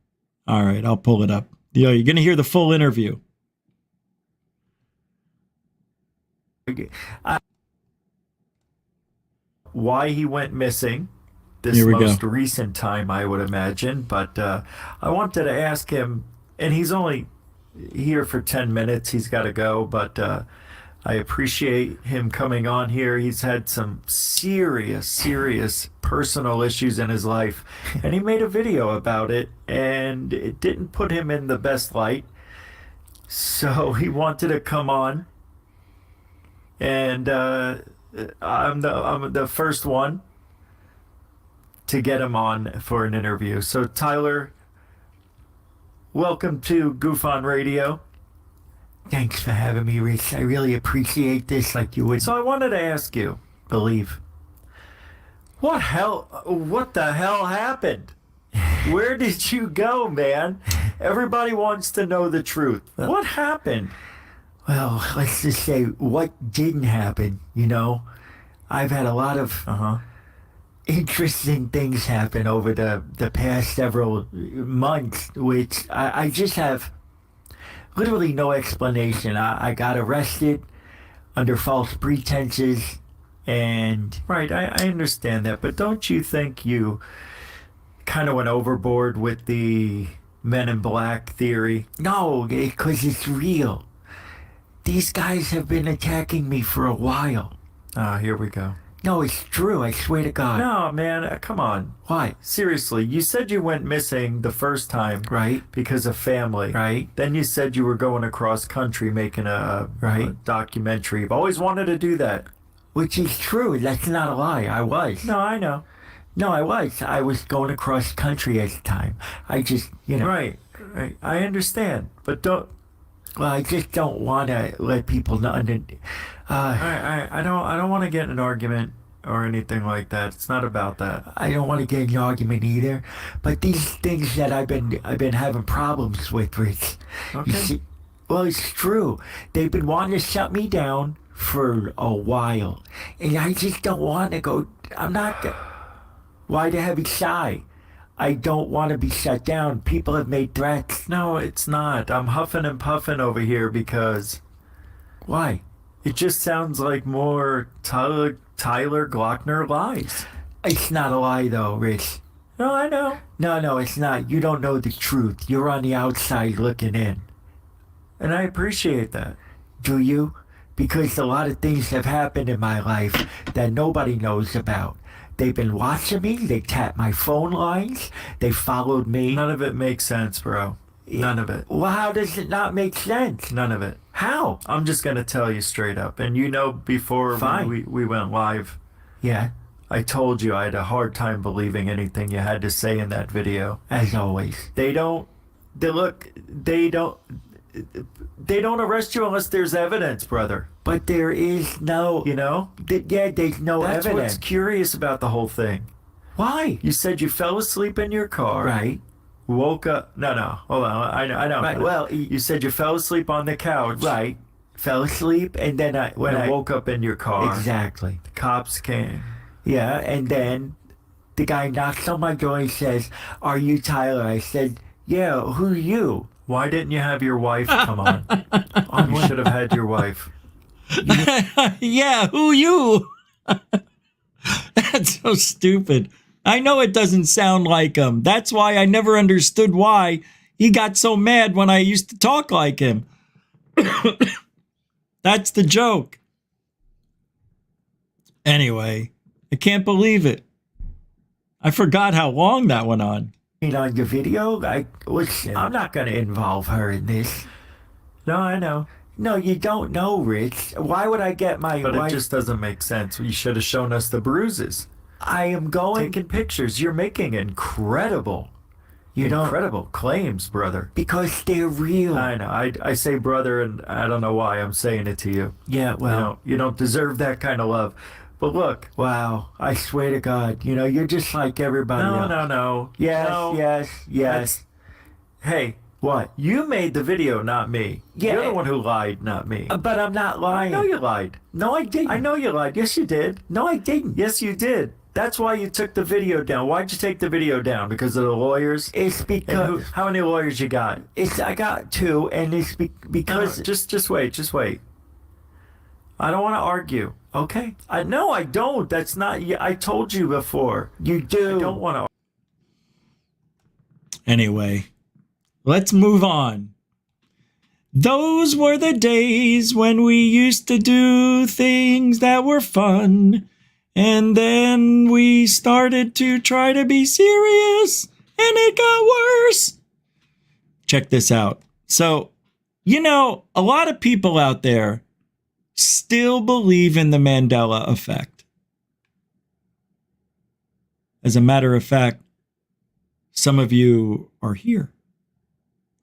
All right. I'll pull it up. You're going to hear the full interview. Why he went missing this Here we most go. recent time, I would imagine. But I wanted to ask him, and he's only here for 10 minutes. He's got to go, but I appreciate him coming on here. He's had some serious personal issues in his life, and he made a video about it, and it didn't put him in the best light. So he wanted to come on, and I'm the first one to get him on for an interview. So Tyler, welcome to GUFON Radio. Thanks for having me, Rich. I really appreciate this like you would. So I wanted to ask you, Believe, what the hell happened? Where did you go, man? Everybody wants to know the truth. What happened? Well, let's just say what didn't happen, you know? I've had a lot of interesting things happen over the past several months, which I just have literally no explanation. I got arrested under false pretenses, and right, I understand that, but don't you think you kind of went overboard with the Men in Black theory? No, because it's real. These guys have been attacking me for a while. Here we go. No, it's true. I swear to God. No, man, come on. Why? Seriously, you said you went missing the first time, right? Because of family, right? Then you said you were going across country making a documentary. You've always wanted to do that. Which is true. That's not a lie. I was. No, I know. No, I was. I was going across country at the time. I just, you know. Right. I understand, but don't. Well, I just don't want to let people know. I don't want to get in an argument or anything like that. It's not about that. I don't want to get in an argument either. But these things that I've been having problems with, Rich. Okay. You see, well, it's true. They've been wanting to shut me down for a while, and I just don't want to go. I'm not. Why the hell be shy? I don't want to be shut down. People have made threats. No, it's not. I'm huffing and puffing over here because... Why? It just sounds like more Tyler Glockner lies. It's not a lie, though, Rich. No, I know. No, it's not. You don't know the truth. You're on the outside looking in. And I appreciate that. Do you? Because a lot of things have happened in my life that nobody knows about. They've been watching me. They tapped my phone lines. They followed me. None of it makes sense, bro. None of it. Well, how does it not make sense? None of it. How? I'm just going to tell you straight up. And you know, before we went live, yeah, I told you I had a hard time believing anything you had to say in that video. As always. They don't arrest you unless there's evidence, brother. But there is no, you know? There's no evidence. That's what's curious about the whole thing. Why? You said you fell asleep in your car. Right. Woke up. No, hold on. I know. Right. Well, you said you fell asleep on the couch. Right. Fell asleep, and then I woke up in your car. Exactly. The cops came. Yeah, and then the guy knocks on my door and says, "Are you Tyler?" I said, "Yeah, who you?" Why didn't you have your wife come on? You should have had your wife. Yeah, who you? That's so stupid. I know it doesn't sound like him. That's why I never understood why he got so mad when I used to talk like him. That's the joke. Anyway, I can't believe it. I forgot how long that went on. On your video, I'm not going to involve her in this. No, I know. No, you don't know, Rich. Why would I get my wife? But it just doesn't make sense. You should have shown us the bruises. I am taking pictures. You're making incredible claims, brother. Because they're real. I know. I say brother, and I don't know why I'm saying it to you. Yeah, well. You don't deserve that kind of love. But look. Wow. I swear to God. You're just like everybody else. No. Yes. Hey, What? You made the video, not me. Yeah. You're the one who lied, not me. But I'm not lying. No, you lied. No, I didn't. I know you lied. Yes, you did. No, I didn't. Yes, you did. That's why you took the video down. Why'd you take the video down? Because of the lawyers? It's because... how many lawyers you got? I got 2, and it's because... No, just wait. I don't want to argue, okay? No, I don't. That's not... I told you before. You do. I don't want to... Anyway, let's move on. Those were the days when we used to do things that were fun. And then we started to try to be serious, and it got worse. Check this out. So, you know, a lot of people out there still believe in the Mandela effect. As a matter of fact, some of you are here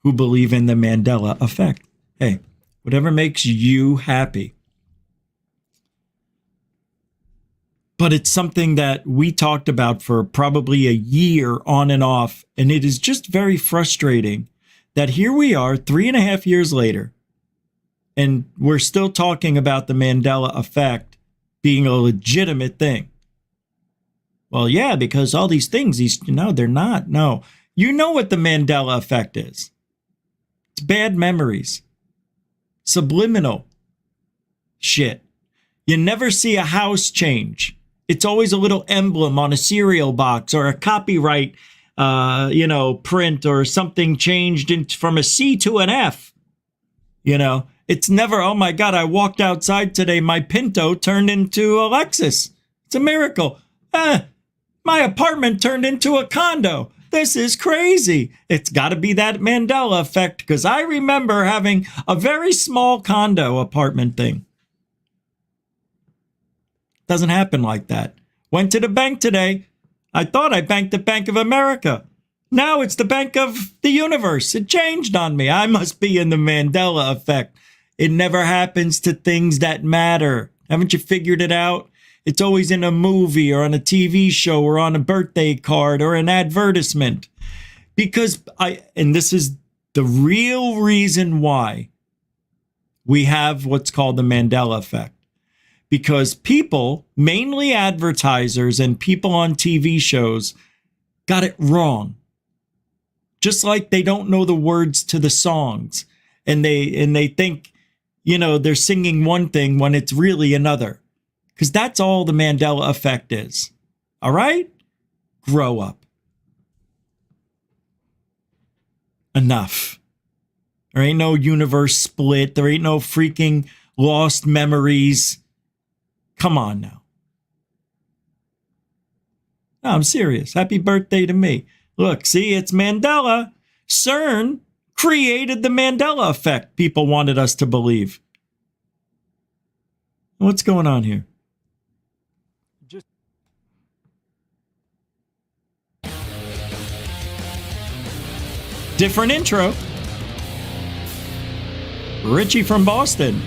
who believe in the Mandela effect. Hey, whatever makes you happy. But it's something that we talked about for probably a year on and off. And it is just very frustrating that here we are 3.5 years later, and we're still talking about the Mandela effect being a legitimate thing. Well, yeah, because all these things, they're not. No, you know what the Mandela effect is. It's bad memories. Subliminal shit. You never see a house change. It's always a little emblem on a cereal box or a copyright, print or something changed from a C to an F. You know, it's never, oh my God, I walked outside today. My Pinto turned into a Lexus. It's a miracle. My apartment turned into a condo. This is crazy. It's got to be that Mandela effect, because I remember having a very small condo apartment thing. Doesn't happen like that. Went to the bank today. I thought I banked at Bank of America. Now it's the Bank of the Universe. It changed on me. I must be in the Mandela effect. It never happens to things that matter. Haven't you figured it out? It's always in a movie or on a TV show or on a birthday card or an advertisement. Because and this is the real reason why we have what's called the Mandela effect. Because people, mainly advertisers and people on TV shows, got it wrong. Just like they don't know the words to the songs. And they think, they're singing one thing when it's really another. Because that's all the Mandela effect is. All right? Grow up. Enough. There ain't no universe split. There ain't no freaking lost memories. Come on now. No, I'm serious. Happy birthday to me. Look, see, it's Mandela. CERN created the Mandela effect people wanted us to believe. What's going on here? Different intro. Richie from Boston.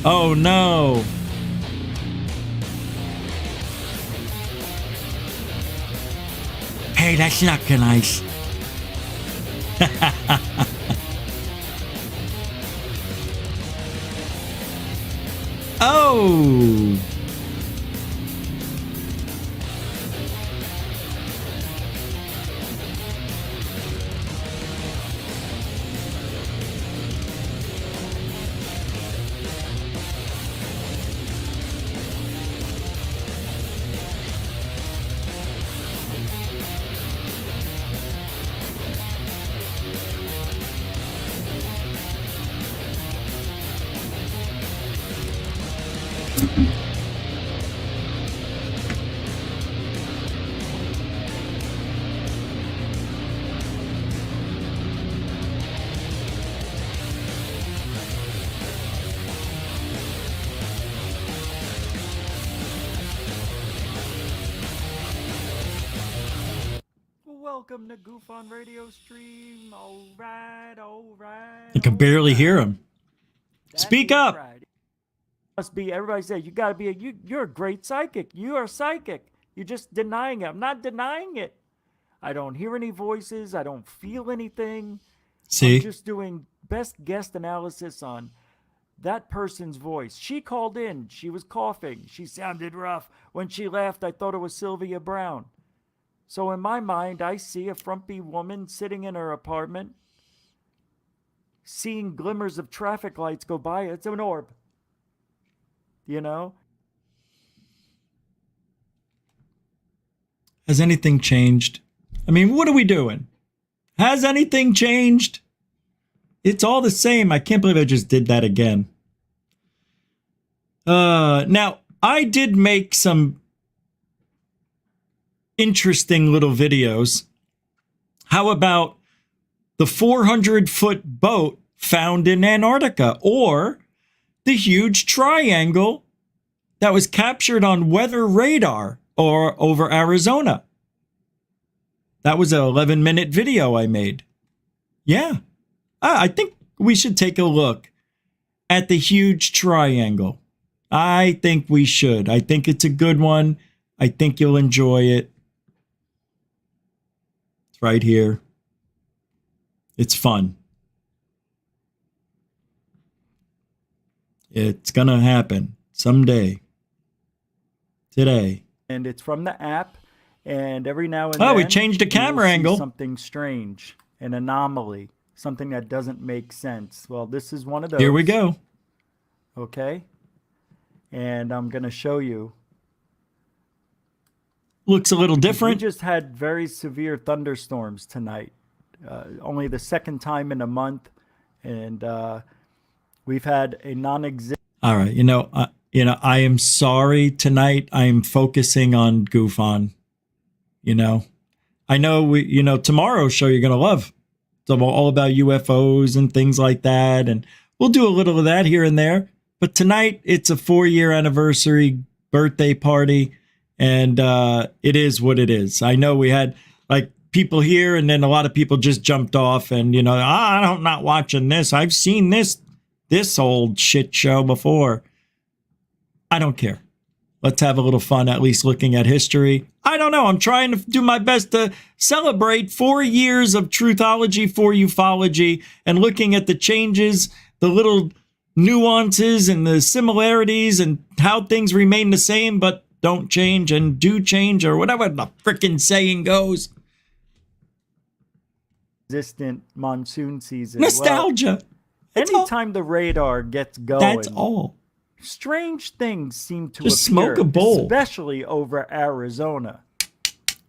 Oh no. Hey, that's not nice. Oh. Welcome to GUFON Radio Stream. All right. I can barely hear him. Speak up. Right. Must be, everybody says, you got to be, you're a great psychic. You are psychic. You're just denying it. I'm not denying it. I don't hear any voices. I don't feel anything. See? I'm just doing best guess analysis on that person's voice. She called in. She was coughing. She sounded rough. When she laughed, I thought it was Sylvia Brown. So in my mind, I see a frumpy woman sitting in her apartment, seeing glimmers of traffic lights go by. It's an orb. You know? Has anything changed? I mean, what are we doing? Has anything changed? It's all the same. I can't believe I just did that again. Now, I did make some interesting little videos. How about the 400-foot boat found in Antarctica, or the huge triangle that was captured on weather radar or over Arizona? That was an 11-minute video I made. Yeah. I think we should take a look at the huge triangle. I think we should. I think it's a good one. I think you'll enjoy it. It's right here. It's fun. It's going to happen someday. Today. And it's from the app. And every now and then, oh, we changed the camera angle. Something strange, an anomaly, something that doesn't make sense. Well, this is one of those. Here we go. Okay. And I'm going to show you. Looks a little different. We just had very severe thunderstorms tonight. Only the second time in a month. And we've had a non-existent. All right. I am sorry tonight. I am focusing on GUFON. I know tomorrow's show you're going to love. It's all about UFOs and things like that. And we'll do a little of that here and there. But tonight, it's a 4-year anniversary birthday party. And it is what it is. I know we had people here, and then a lot of people just jumped off. And, I'm not watching this. I've seen this old shit show before. I don't care. Let's have a little fun, at least looking at history. I don't know. I'm trying to do my best to celebrate 4 years of truthology for ufology and looking at the changes, the little nuances and the similarities and how things remain the same but don't change and do change, or whatever the frickin' saying goes. Existent monsoon season. Nostalgia. Well, anytime the radar gets going. That's all. Strange things seem to just appear, smoke a bowl. Especially over Arizona.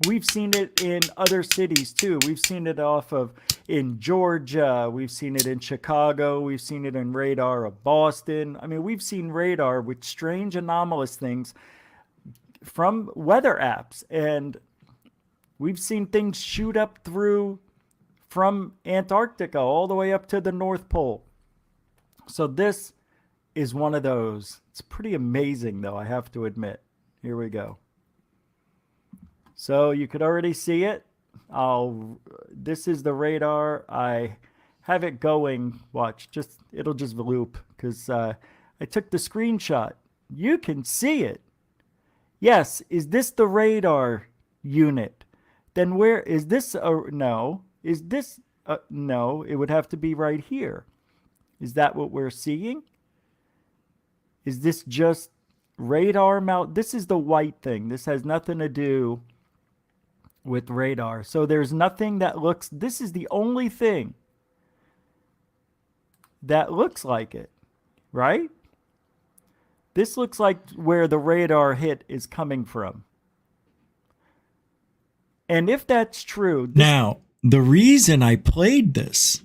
We've seen it in other cities too. We've seen it in Georgia. We've seen it in Chicago. We've seen it in radar of Boston. I mean, we've seen radar with strange anomalous things from weather apps. And we've seen things shoot up through from Antarctica all the way up to the North Pole. So this is one of those. It's pretty amazing, though, I have to admit. Here we go. So you could already see it. This is the radar. I have it going. Watch, it'll just loop because I took the screenshot. You can see it. Yes, is this the radar unit? Then where is this? No. Is this? No, it would have to be right here. Is that what we're seeing? Is this just radar mount? This is the white thing. This has nothing to do with radar. So there's nothing that looks, this is the only thing that looks like it, right? This looks like where the radar hit is coming from. And if that's true. Now, the reason I played this,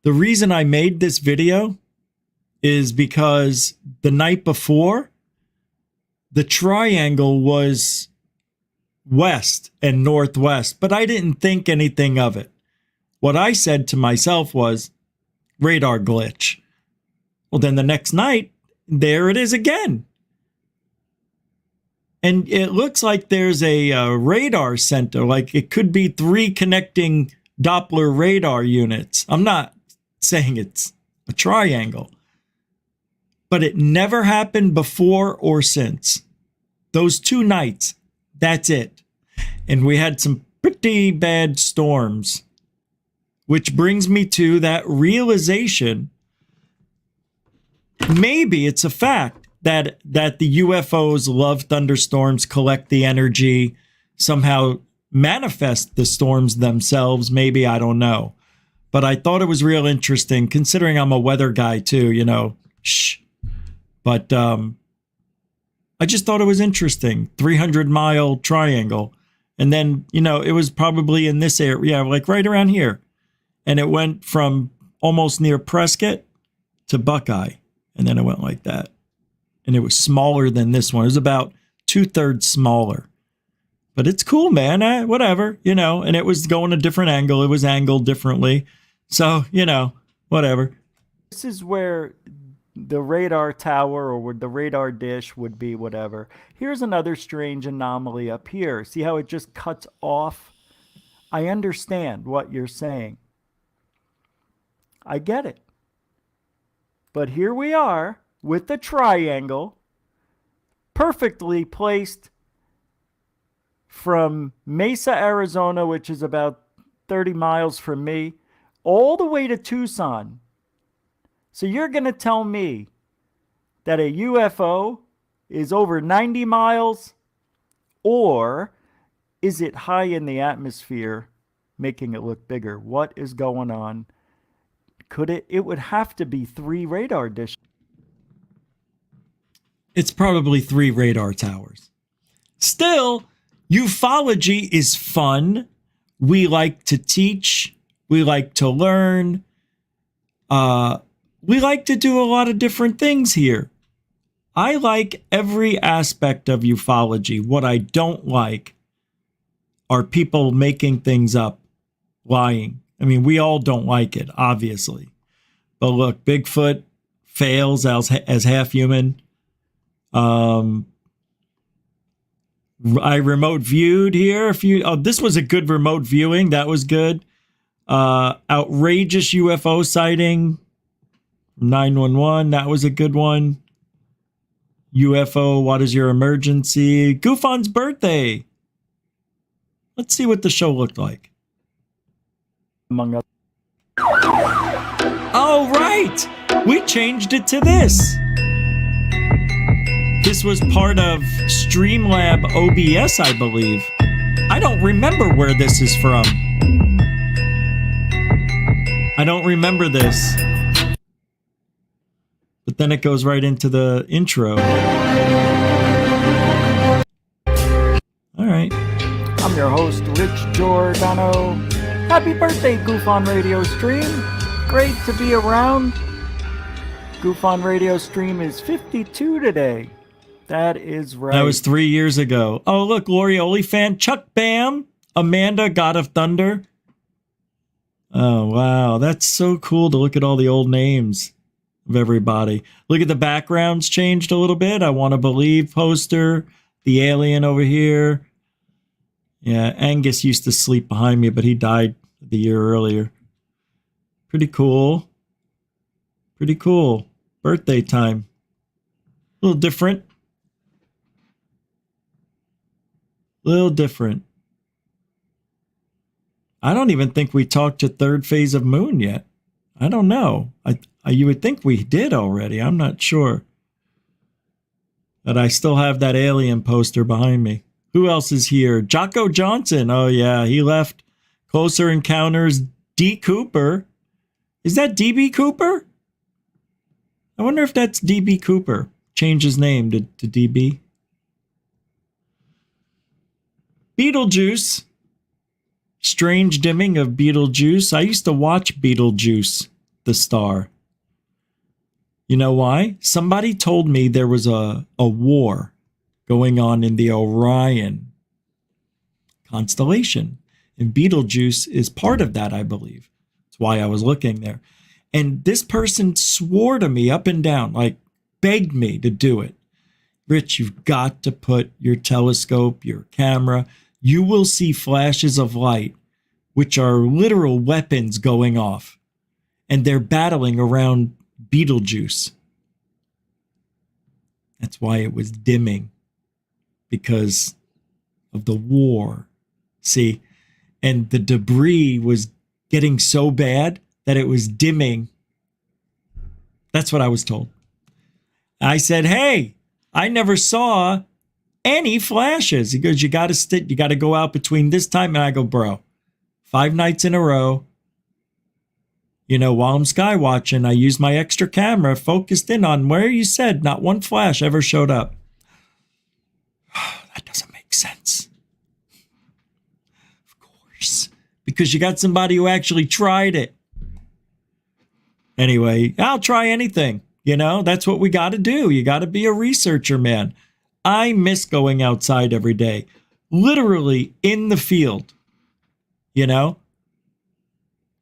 the reason I made this video is because the night before, the triangle was west and northwest, but I didn't think anything of it. What I said to myself was, radar glitch. Well, then the next night, there it is again. And it looks like there's a radar center, like it could be 3 connecting Doppler radar units. I'm not saying it's a triangle. But it never happened before or since. Those 2 nights, that's it. And we had some pretty bad storms which brings me to that realization. Maybe it's a fact that the UFOs love thunderstorms, collect the energy, somehow manifest the storms themselves. Maybe, I don't know. But I thought it was real interesting, considering I'm a weather guy too, you know. Shh. But I just thought it was interesting. 300-mile triangle. And then, you know, it was probably in this area, like right around here. And it went from almost near Prescott to Buckeye. And then it went like that. And it was smaller than this one. It was about 2/3 smaller. But it's cool, man. Whatever, you know. And it was going a different angle. It was angled differently. So, you know, whatever. This is where the radar tower or where the radar dish would be, whatever. Here's another strange anomaly up here. See how it just cuts off? I understand what you're saying. I get it. But here we are with the triangle perfectly placed from Mesa, Arizona, which is about 30 miles from me, all the way to Tucson. So you're going to tell me that a UFO is over 90 miles, or is it high in the atmosphere, making it look bigger? What is going on? Could it would have to be 3 radar dishes. It's probably 3 radar towers. Still, ufology is fun. We like to teach. We like to learn. We like to do a lot of different things here. I like every aspect of ufology. What I don't like are people making things up, lying. I mean, we all don't like it, obviously. But look, Bigfoot fails as half human. I remote viewed here. This was a good remote viewing. That was good. Outrageous UFO sighting. 911. That was a good one. UFO, what is your emergency? GUFON's birthday. Let's see what the show looked like. Among others. Oh, right. We changed it to this. This was part of Streamlab OBS, I believe. I don't remember where this is from. I don't remember this. But then it goes right into the intro. All right. I'm your host, Rich Giordano. Happy birthday, GUFON Radio Stream. Great to be around. GUFON Radio Stream is 52 today. That is right. That was 3 years ago. Oh, look, Lori Olifant, Chuck Bam, Amanda, God of Thunder. Oh, wow. That's so cool to look at all the old names of everybody. Look at the backgrounds changed a little bit. I Want to Believe poster. The alien over here. Yeah, Angus used to sleep behind me, but he died the year earlier. Pretty cool. Pretty cool. Birthday time. A little different. Little different. I don't even think we talked to third phase of moon yet. I don't know. You would think we did already. I'm not sure. But I still have that alien poster behind me. Who else is here? Jocko Johnson. Oh, yeah. He left. Closer Encounters. D. Cooper. Is that DB Cooper? I wonder if that's DB Cooper. Change his name to DB. Beetlejuice. Strange dimming of Beetlejuice. I used to watch Beetlejuice, the star. You know why? Somebody told me there was a war going on in the Orion constellation. And Beetlejuice is part of that, I believe. That's why I was looking there. And this person swore to me up and down, like begged me to do it. Rich, you've got to put your telescope, your camera. You will see flashes of light, which are literal weapons going off. And they're battling around Beetlejuice. That's why it was dimming. Because of the war. See? And the debris was getting so bad that it was dimming. That's what I was told. I said, hey, I never saw any flashes. He goes, you got to go out between this time. And I go, bro, 5 nights in a row. You know, while I'm sky watching, I used my extra camera, focused in on where you said not one flash ever showed up. That doesn't make sense. Of course. Because you got somebody who actually tried it. Anyway, I'll try anything. You know, that's what we got to do. You got to be a researcher, man. I miss going outside every day. Literally in the field. You know?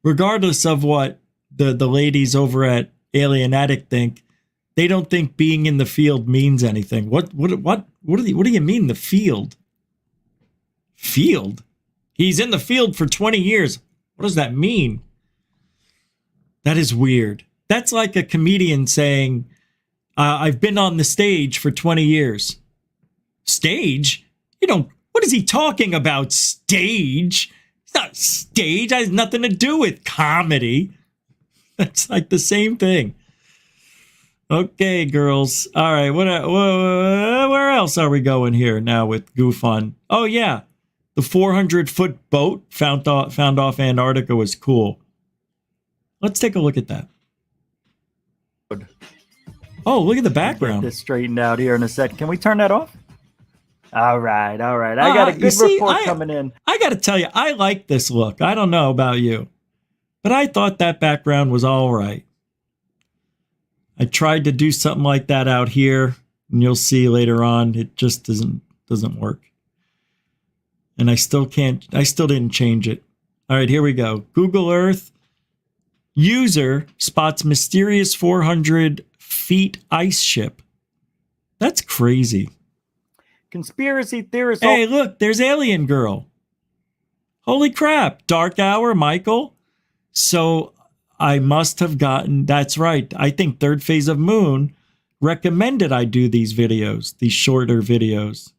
Regardless of what the ladies over at Alien Addict think, they don't think being in the field means anything. What do you mean the field? Field? He's in the field for 20 years. What does that mean? That is weird. That's like a comedian saying, I've been on the stage for 20 years. Stage? What is he talking about? Stage? It's not stage. That has nothing to do with comedy. That's like the same thing. Okay, girls. All right. Where else are we going here now with GUFON? Oh, yeah. The 400-foot boat found off Antarctica was cool. Let's take a look at that. Oh, look at the background. Get this straightened out here in a second. Can we turn that off? All right. I got a good report coming in. I got to tell you, I like this look. I don't know about you, but I thought that background was all right. I tried to do something like that out here, and you'll see later on, it just doesn't work. And I still didn't change it. All right, here we go. Google Earth. User spots mysterious 400 feet ice ship. That's crazy. Conspiracy theorists. Hey, look, there's Alien Girl. Holy crap. Dark Hour, Michael. So I must have gotten, that's right. I think Third Phase of Moon recommended I do these videos, these shorter videos.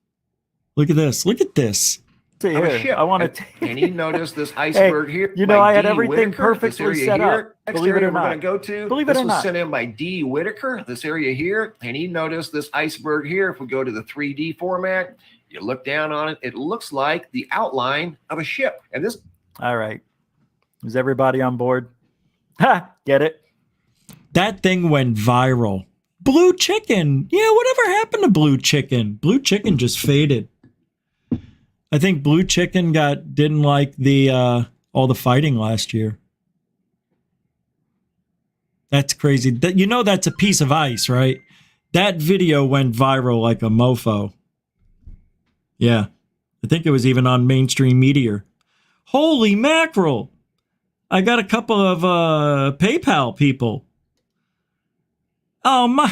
Look at this. Look at this. I want to. Can you notice this iceberg here? You know, I had everything Whitaker, perfectly set up. Believe it or not. We're going to go to. Believe it or not. This was sent in by D. Whitaker. This area here. And you notice this iceberg here. If we go to the 3D format, you look down on it. It looks like the outline of a ship. And this. All right. Is everybody on board? Ha! Get it? That thing went viral. Blue Chicken. Yeah, whatever happened to Blue Chicken? Blue Chicken just faded. I think Blue Chicken didn't like the all the fighting last year. That's crazy. That's a piece of ice, right? That video went viral like a mofo. Yeah. I think it was even on mainstream media. Holy mackerel. I got a couple of PayPal people. Oh,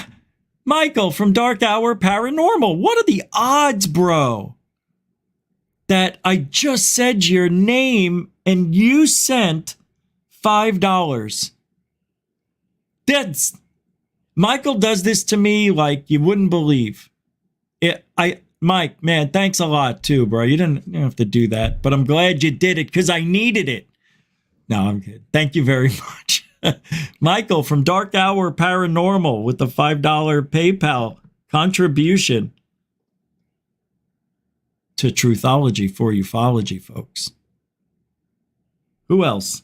Michael from Dark Hour Paranormal. What are the odds, bro? That I just said your name and you sent $5. Michael does this to me like you wouldn't believe. Mike, man, thanks a lot too, bro. You don't have to do that, but I'm glad you did it because I needed it. No, I'm kidding. Thank you very much. Michael from Dark Hour Paranormal with the $5 PayPal contribution to Truthology for ufology, folks. Who else?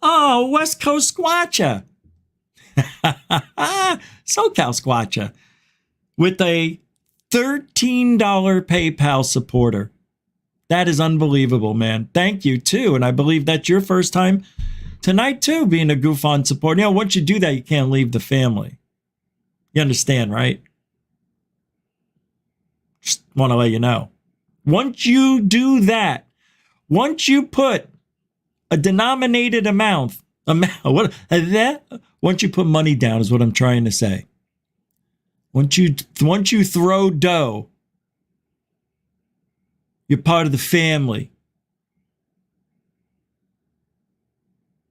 Oh, West Coast Squatcha. SoCal Squatcha. With a $13 PayPal supporter. That is unbelievable, man. Thank you, too. And I believe that's your first time tonight, too, being a GUFON supporter. You know, once you do that, you can't leave the family. You understand, right? Just want to let you know. Once you do that, once you put a denominated amount, once you put money down is what I'm trying to say. Once you throw dough, you're part of the family.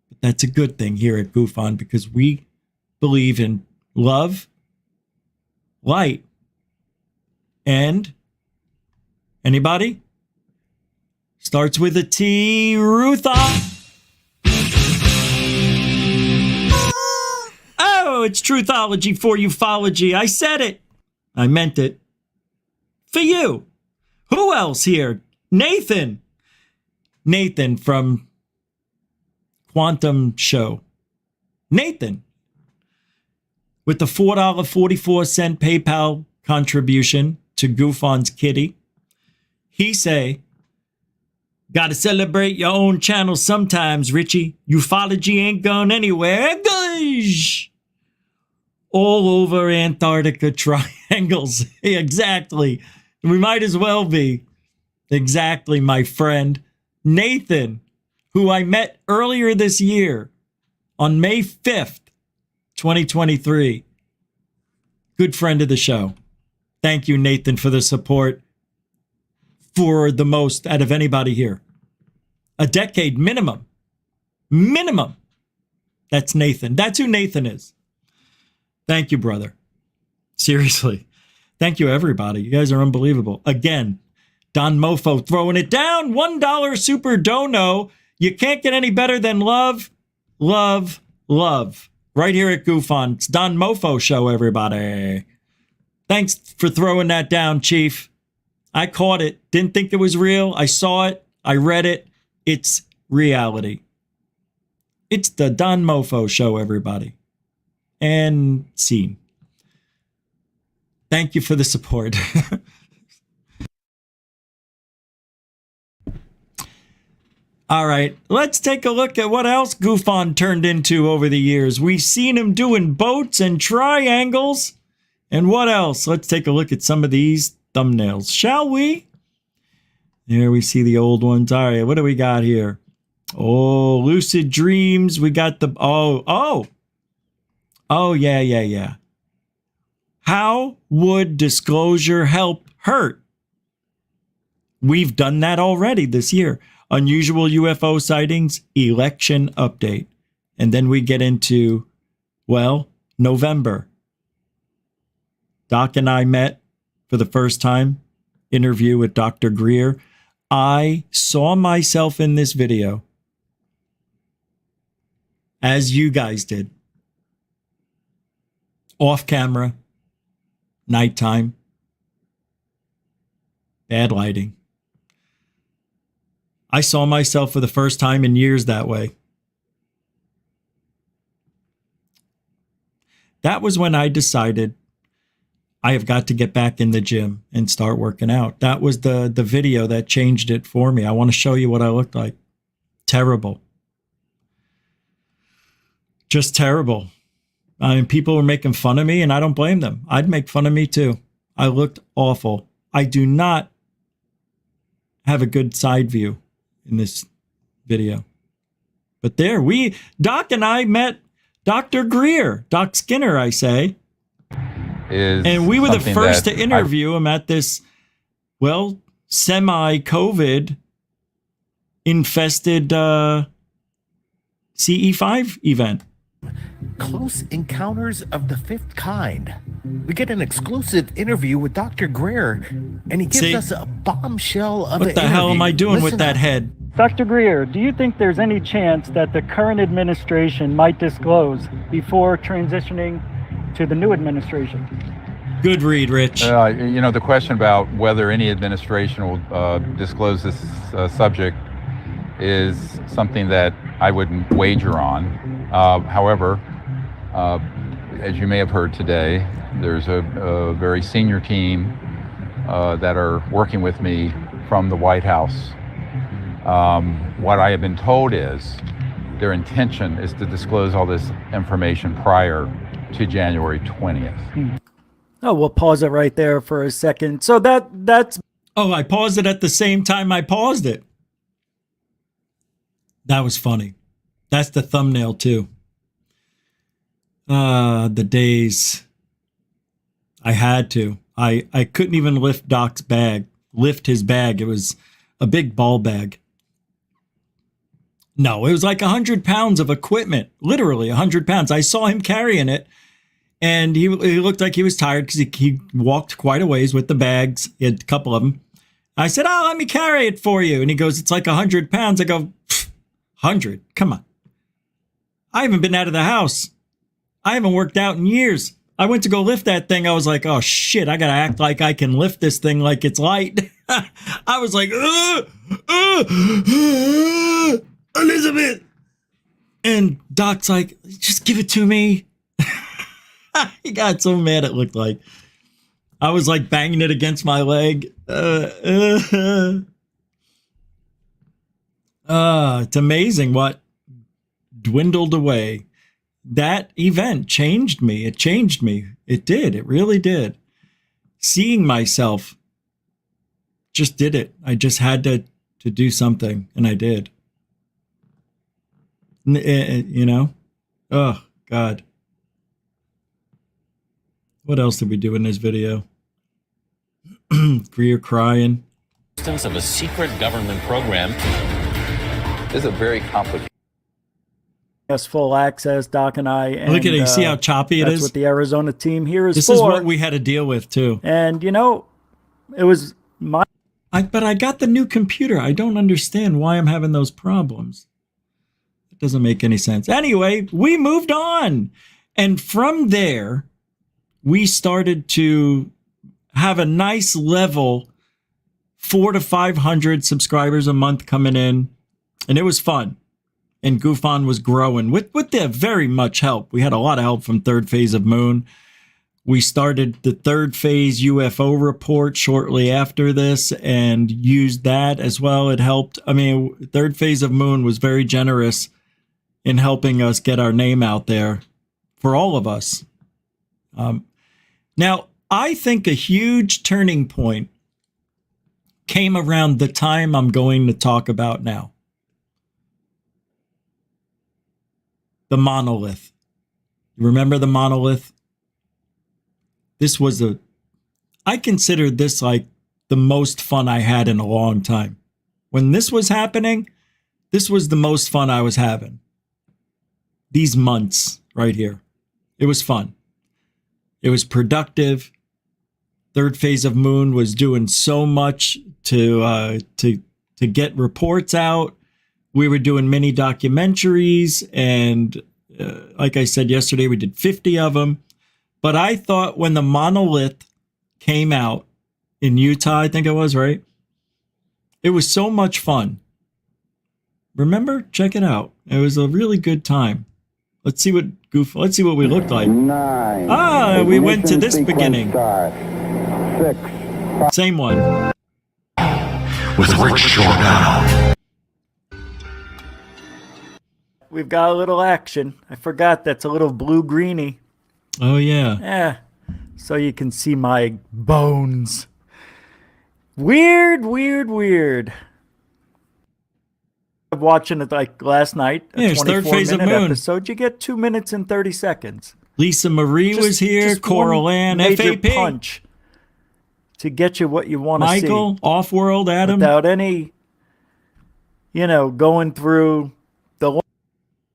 But that's a good thing here at GUFON because we believe in love, light, and anybody? Starts with a T. Ruthoff. Oh, it's Truthology for ufology. I said it. I meant it. For you. Who else here? Nathan. Nathan from Quantum Show. Nathan. With the $4.44 PayPal contribution to GUFON's kitty. He say, gotta celebrate your own channel sometimes, Richie. Ufology ain't gone anywhere. Gosh! All over Antarctica triangles. Exactly. We might as well be. Exactly, my friend. Nathan, who I met earlier this year on May 5th, 2023. Good friend of the show. Thank you, Nathan, for the support for the most out of anybody here. A decade minimum. Minimum. That's Nathan. That's who Nathan is. Thank you, brother. Seriously. Thank you, everybody. You guys are unbelievable. Again, Don Mofo throwing it down. $1 super dono. You can't get any better than love, love, love. Right here at GUFON. It's Don Mofo Show, everybody. Thanks for throwing that down, Chief. I caught it. Didn't think it was real. I saw it. I read it. It's reality. It's the Don Mofo Show, everybody. And scene. Thank you for the support. All right, let's take a look at what else GUFON turned into over the years. We've seen him doing boats and triangles. And what else? Let's take a look at some of these thumbnails, shall we? There we see the old ones. All right, what do we got here? Oh, lucid dreams. We got the, yeah. How would disclosure help hurt? We've done that already this year. Unusual UFO sightings, election update. And then we get into, well, November. Doc and I met for the first time. Interview with Dr. Greer. I saw myself in this video, as you guys did. Off camera, nighttime, bad lighting. I saw myself for the first time in years that way. That was when I decided I have got to get back in the gym and start working out. That was the video that changed it for me. I want to show you what I looked like. Terrible. Just terrible. I mean, people were making fun of me, and I don't blame them. I'd make fun of me too. I looked awful. I do not have a good side view in this video. But there, Doc and I met Dr. Greer, Doc Skinner, I say. And we were the first to interview him at this, well, semi-COVID infested CE5 event. Close Encounters of the Fifth Kind. We get an exclusive interview with Dr. Greer, and he gives us a bombshell of what the hell am I doing with that head? Dr. Greer, do you think there's any chance that the current administration might disclose before transitioning to the new administration? Good read, Rich. You know, the question about whether any administration will disclose this subject is something that I wouldn't wager on. However, as you may have heard today, there's a very senior team that are working with me from the White House. What I have been told is their intention is to disclose all this information prior to January 20th. Oh, we'll pause it right there for a second. So that's... Oh, I paused it at the same time I paused it. That was funny. That's the thumbnail too. The days. I had to. I couldn't even lift Doc's bag. Lift his bag. It was a big ball bag. No, it was like 100 pounds of equipment. Literally 100 pounds. I saw him carrying it. And he looked like he was tired because he walked quite a ways with the bags. He had a couple of them. I said, oh, let me carry it for you. And he goes, it's like 100 pounds. I go, 100? Come on. I haven't been out of the house. I haven't worked out in years. I went to go lift that thing. I was like, oh, shit, I got to act like I can lift this thing like it's light. I was like, Elizabeth. And Doc's like, just give it to me. He got so mad it looked like. I was like banging it against my leg. It's amazing what dwindled away. That event changed me. It changed me. It did. It really did. Seeing myself just did it. I just had to do something, and I did. You know? Oh, God. What else did we do in this video? Greer crying. Of a secret government program. This is a very complicated. Yes, full access, Doc and I. And, look at it. You see how choppy it is? That's what the Arizona team here is this for. This is what we had to deal with, too. And, you know, it was my... But I got the new computer. I don't understand why I'm having those problems. It doesn't make any sense. Anyway, we moved on. And from there, we started to have a nice level 400 to 500 subscribers a month coming in. And it was fun. And GUFON was growing with their very much help. We had a lot of help from Third Phase of Moon. We started the Third Phase UFO report shortly after this and used that as well. It helped. I mean, Third Phase of Moon was very generous in helping us get our name out there for all of us. Now, I think a huge turning point came around the time I'm going to talk about now. The monolith. You remember the monolith? This was I considered this like the most fun I had in a long time. When this was happening, this was the most fun I was having. These months right here. It was fun. It was productive. Third Phase of Moon was doing so much to get reports out. We were doing mini documentaries, and like I said yesterday, we did 50 of them. But I thought when the monolith came out in Utah, I think it was, right? It was so much fun. Remember? Check it out. It was a really good time. Let's see what let's see what we looked like. 9. We went to this beginning. 6. Same one. With Rich Giordano. We've got a little action. I forgot that's a little blue-greeny. Oh, yeah. Yeah. So you can see my bones. Weird. I'm watching it like last night. Yeah, it's Third Phase of Moon episode. You get 2 minutes and 30 seconds. Lisa Marie was here. Coral Ann, FAP. Punch to get you what you want to see. Michael, Off-World, Adam. Without any, going through the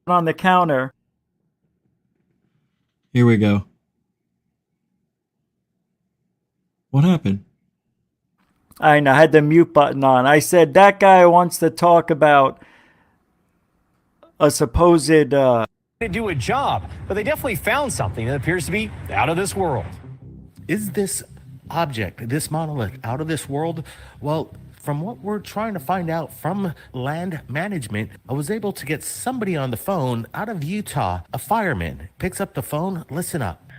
on the counter. Here we go. What happened? I had the mute button on. I said that guy wants to talk about a supposed to do a job, but they definitely found something that appears to be out of this world. Is this object, this monolith, out of this world? Well, from what we're trying to find out from land management, I was able to get somebody on the phone out of Utah, a fireman. Picks up the phone, listen up.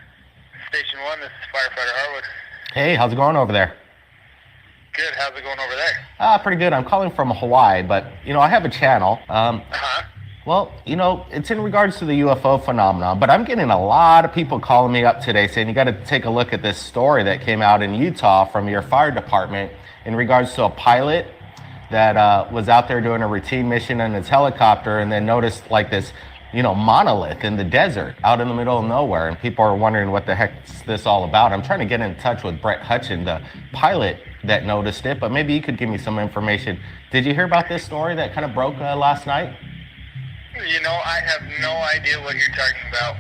Station 1, this is Firefighter Harwood. Hey, how's it going over there? Good, how's it going over there? Pretty good. I'm calling from Hawaii, but, I have a channel. Well, it's in regards to the UFO phenomenon, but I'm getting a lot of people calling me up today saying you got to take a look at this story that came out in Utah from your fire department in regards to a pilot that was out there doing a routine mission in his helicopter and then noticed like this, monolith in the desert out in the middle of nowhere. And people are wondering what the heck's this all about. I'm trying to get in touch with Brett Hutchin, the pilot that noticed it, but maybe you could give me some information. Did you hear about this story that kind of broke last night? I have no idea what you're talking about.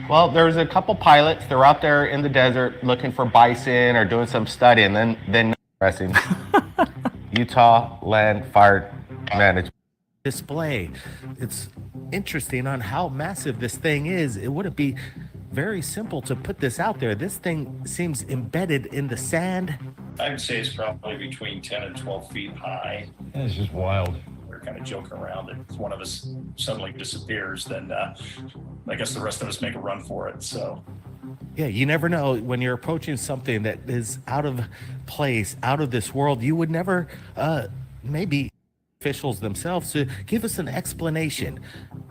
Well, there's a couple pilots. They're out there in the desert looking for bison or doing some study, and then Pressing Utah Land Fire Management. Display. It's interesting on how massive this thing is. It wouldn't be very simple to put this out there. This thing seems embedded in the sand. I would say it's probably between 10 and 12 feet high. It's just wild. We're kind of joking around that if one of us suddenly disappears, then I guess the rest of us make a run for it. So, Yeah, you never know when you're approaching something that is out of place, out of this world. You would never, maybe officials themselves to give us an explanation.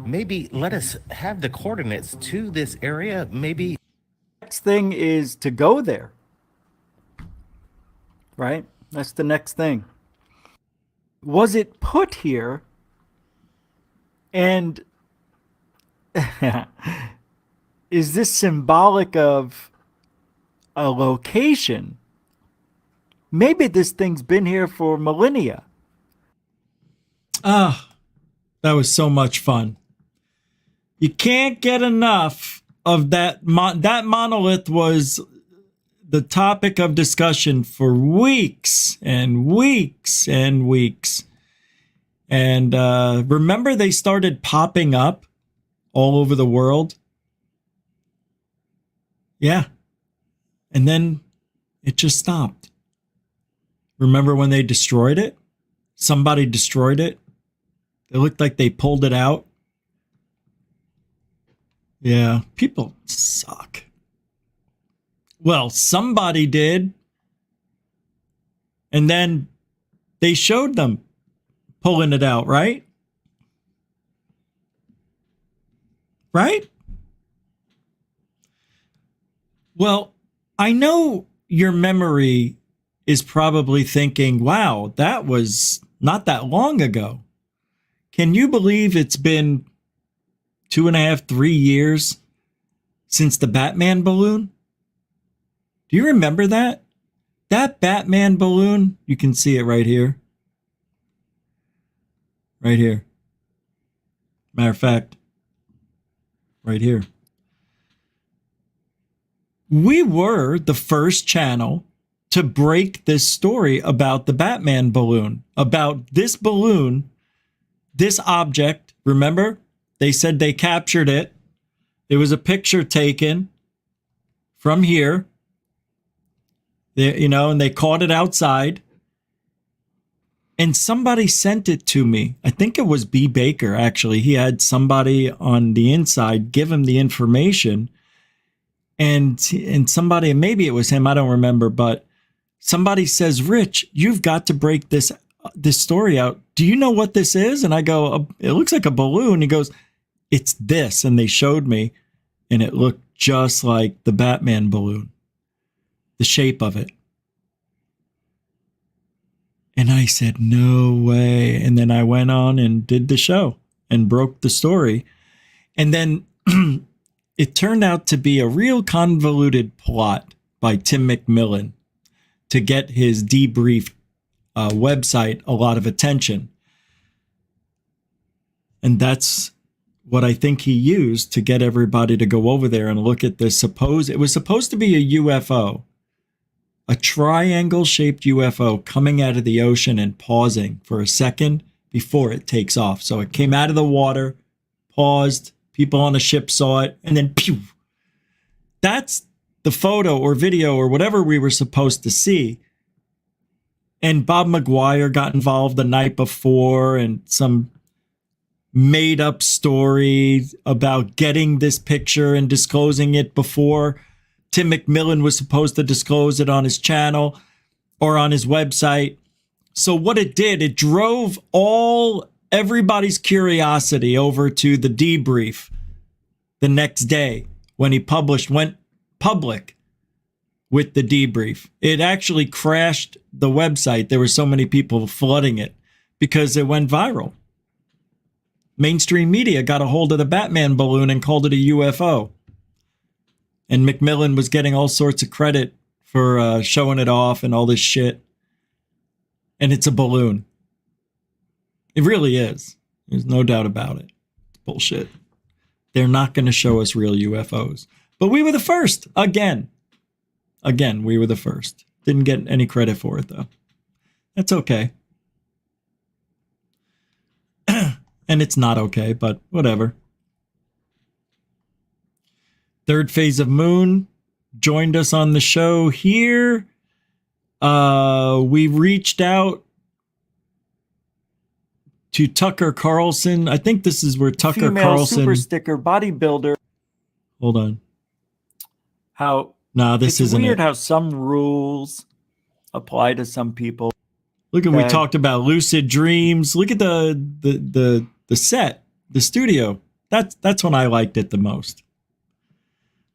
Maybe let us have the coordinates to this area. Maybe. Next thing is to go there. Right? That's the next thing. Was it put here? And is this symbolic of a location? Maybe this thing's been here for millennia. Ah, that was so much fun. You can't get enough of that. That monolith was the topic of discussion for weeks and weeks and weeks. And remember, they started popping up all over the world. Yeah. And then it just stopped. Remember when they destroyed it? Somebody destroyed it. It looked like they pulled it out. Yeah, people suck. Well, somebody did. And then they showed them pulling it out, right? Right? Well, I know your memory is probably thinking, wow, that was not that long ago. Can you believe it's been 2.5, 3 years since the Batman balloon? Do you remember that? That Batman balloon, you can see it right here. Right here. Matter of fact, right here. We were the first channel to break this story about the Batman balloon, about this balloon, this object. Remember, they said they captured it. There was a picture taken from here, and they caught it outside. And somebody sent it to me. I think it was B. Baker, actually. He had somebody on the inside give him the information. And somebody, maybe it was him, I don't remember, but somebody says, Rich, you've got to break this story out. Do you know what this is? And I go, it looks like a balloon. He goes, it's this. And they showed me, and it looked just like the Batman balloon, the shape of it. And I said, no way. And then I went on and did the show and broke the story. And then it turned out to be a real convoluted plot by Tim McMillan to get his debrief website a lot of attention. And that's what I think he used to get everybody to go over there and look at this it was supposed to be a UFO, a triangle-shaped UFO coming out of the ocean and pausing for a second before it takes off. So it came out of the water, paused, people on the ship saw it, and then pew. That's the photo or video or whatever we were supposed to see. And Bob McGuire got involved the night before, and some made up story about getting this picture and disclosing it before Tim McMillan was supposed to disclose it on his channel or on his website. So what it did, it drove everybody's curiosity over to the debrief the next day when he went public with the debrief. It actually crashed the website. There were so many people flooding it because it went viral. Mainstream media got a hold of the Batman balloon and called it a UFO. And McMillan was getting all sorts of credit for showing it off and all this shit. And it's a balloon. It really is. There's no doubt about it. It's bullshit. They're not going to show us real UFOs. But we were the first. Again, we were the first. Didn't get any credit for it, though. That's okay. And it's not okay, but whatever. Third Phase of Moon joined us on the show here. We reached out to Tucker Carlson. I think this is where Tucker Female Carlson... super sticker bodybuilder. Hold on. How... No, this it's isn't weird it. how some rules apply to some people. Look at, we talked about lucid dreams. Look at the set, the studio. That's when I liked it the most.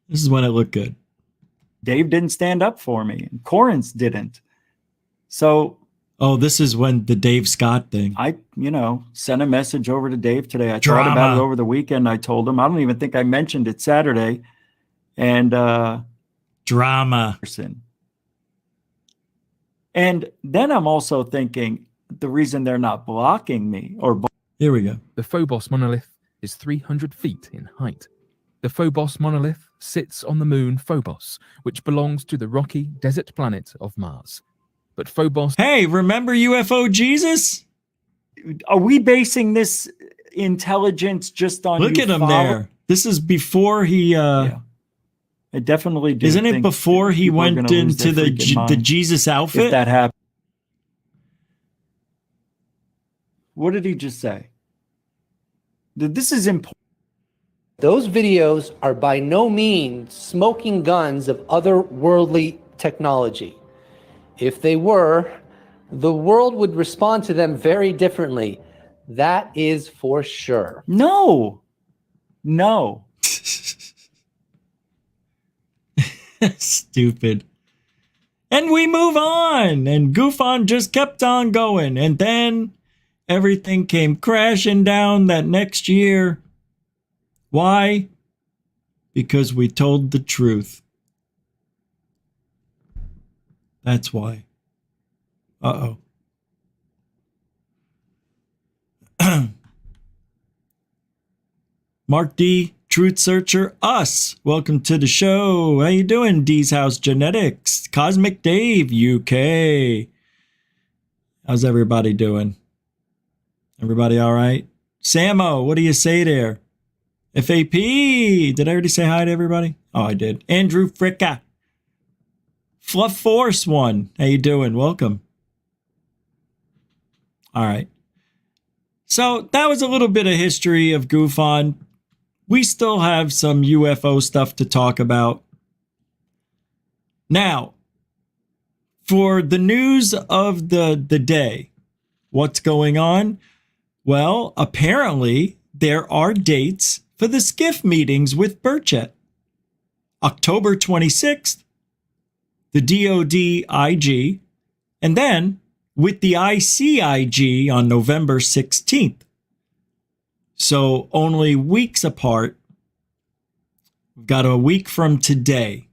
This is when it looked good. Dave didn't stand up for me, and Corrins didn't. So, oh, this is when the Dave Scott thing. I, sent a message over to Dave today. I thought about it over the weekend. I told him. I don't even think I mentioned it Saturday. And drama. And then I'm also thinking the reason they're not blocking me or... Here we go. The Phobos monolith is 300 feet in height. The Phobos monolith sits on the moon Phobos, which belongs to the rocky desert planet of Mars. But Phobos... Hey, remember UFO Jesus? Are we basing this intelligence just on... Look at him there. This is before he... I definitely do. Isn't it before he went into the Jesus outfit? If that happened. What did he just say? This is important. Those videos are by no means smoking guns of otherworldly technology. If they were, the world would respond to them very differently. That is for sure. No. Stupid. And we move on. And GUFON just kept on going. And then everything came crashing down that next year. Why? Because we told the truth. That's why. Uh-oh. Mark D, Truth Searcher, us. Welcome to the show. How you doing, D's House Genetics? Cosmic Dave, UK. How's everybody doing? Everybody all right? Samo, what do you say there? FAP, did I already say hi to everybody? Oh, I did. Andrew Fricka. Fluff Force 1, how you doing? Welcome. All right. So that was a little bit of history of GUFON. We still have some UFO stuff to talk about. Now, for the news of the day, what's going on? Well, apparently there are dates for the SCIF meetings with Burchett. October 26th, the DOD IG, and then with the ICIG on November 16th. So only weeks apart. We've got a week from today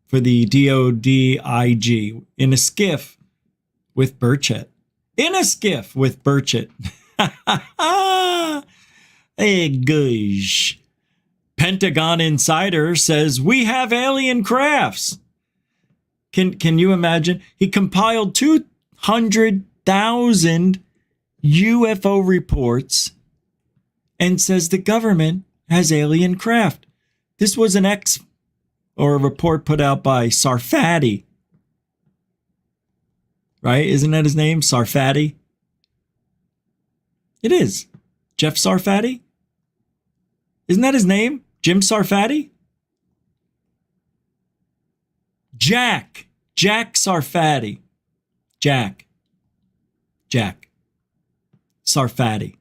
for the DOD IG in a SCIF with Burchett. In a SCIF with Burchett. Hey, gosh. Pentagon Insider says we have alien crafts. Can you imagine? He compiled 200,000 UFO reports and says the government has alien craft. This was a report put out by Sarfati. Right? Isn't that his name? Sarfati? It is. Jeff Sarfati? Isn't that his name? Jim Sarfati? Jack Sarfati. Jack Sarfati.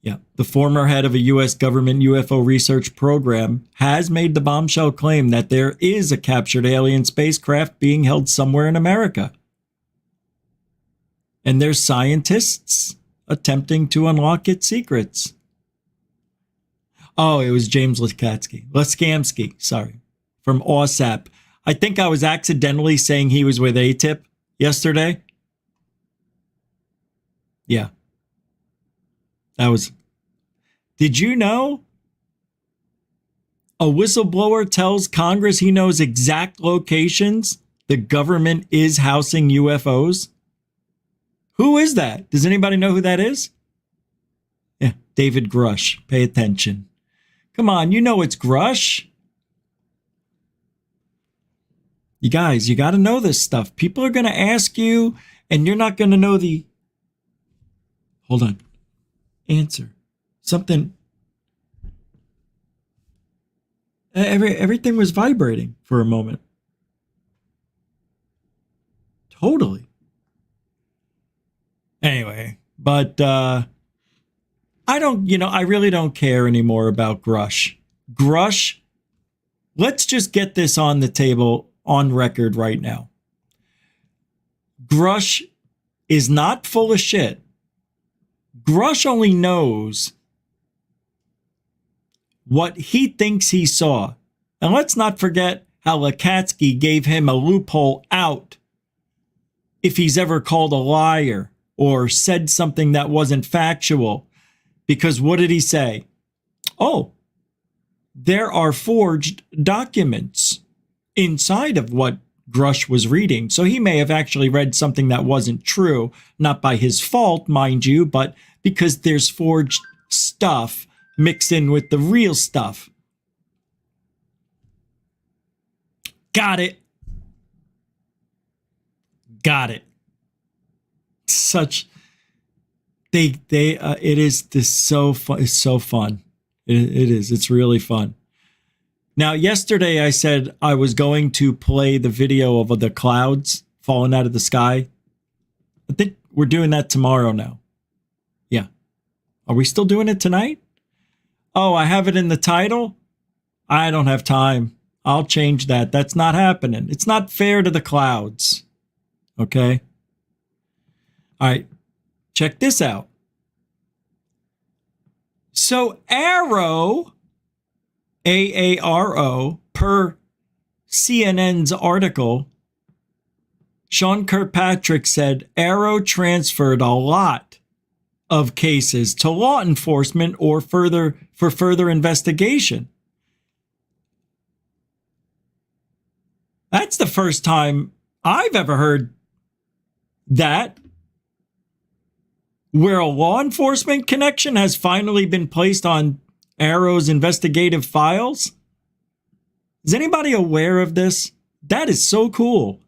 Yeah, the former head of a U.S. government UFO research program has made the bombshell claim that there is a captured alien spacecraft being held somewhere in America. And there's scientists attempting to unlock its secrets. Oh, it was James Laskamsky, sorry, from OSAP. I think I was accidentally saying he was with ATIP yesterday. Yeah. Did you know A whistleblower tells Congress he knows exact locations the government is housing UFOs. Who is that? Does anybody know who that is? Yeah, David Grush. Pay attention. Come on, you know it's Grush. You guys, you got to know this stuff. People are going to ask you, and you're not going to know the... Hold on. Answer. Something... Everything was vibrating for a moment. Totally. Anyway, but I really don't care anymore about Grush. Grush, let's just get this on the table, on record right now. Grush is not full of shit. Grush only knows what he thinks he saw. And let's not forget how Lakatsky gave him a loophole out if he's ever called a liar or said something that wasn't factual. Because what did he say? Oh, there are forged documents inside of what Grush was reading. So he may have actually read something that wasn't true, not by his fault, mind you, but because there's forged stuff mixed in with the real stuff. Got it. Got it. Such it is this so fun. It's so fun. It is. It's really fun. Now, yesterday I said I was going to play the video of the clouds falling out of the sky. I think we're doing that tomorrow now. Yeah. Are we still doing it tonight? Oh, I have it in the title? I don't have time. I'll change that. That's not happening. It's not fair to the clouds. Okay? All right. Check this out. So Arrow, AARO, per CNN's article, Sean Kirkpatrick said Arrow transferred a lot of cases to law enforcement or for further investigation. That's the first time I've ever heard that, where a law enforcement connection has finally been placed on Arrow's investigative files. Is anybody aware of this? That is so cool.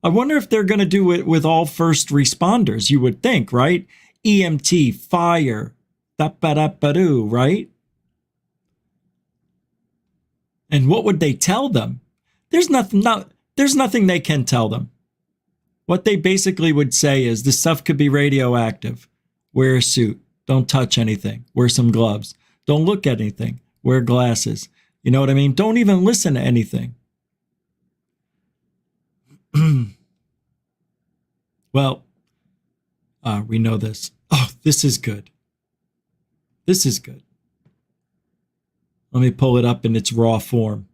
I wonder if they're going to do it with all first responders. You would think, right? EMT, fire, da-ba-da-ba-doo, right? And what would they tell them? There's nothing they can tell them. What they basically would say is this stuff could be radioactive. Wear a suit. Don't touch anything. Wear some gloves. Don't look at anything. Wear glasses. You know what I mean? Don't even listen to anything. Well, we know this. Oh, this is good. This is good. Let me pull it up in its raw form.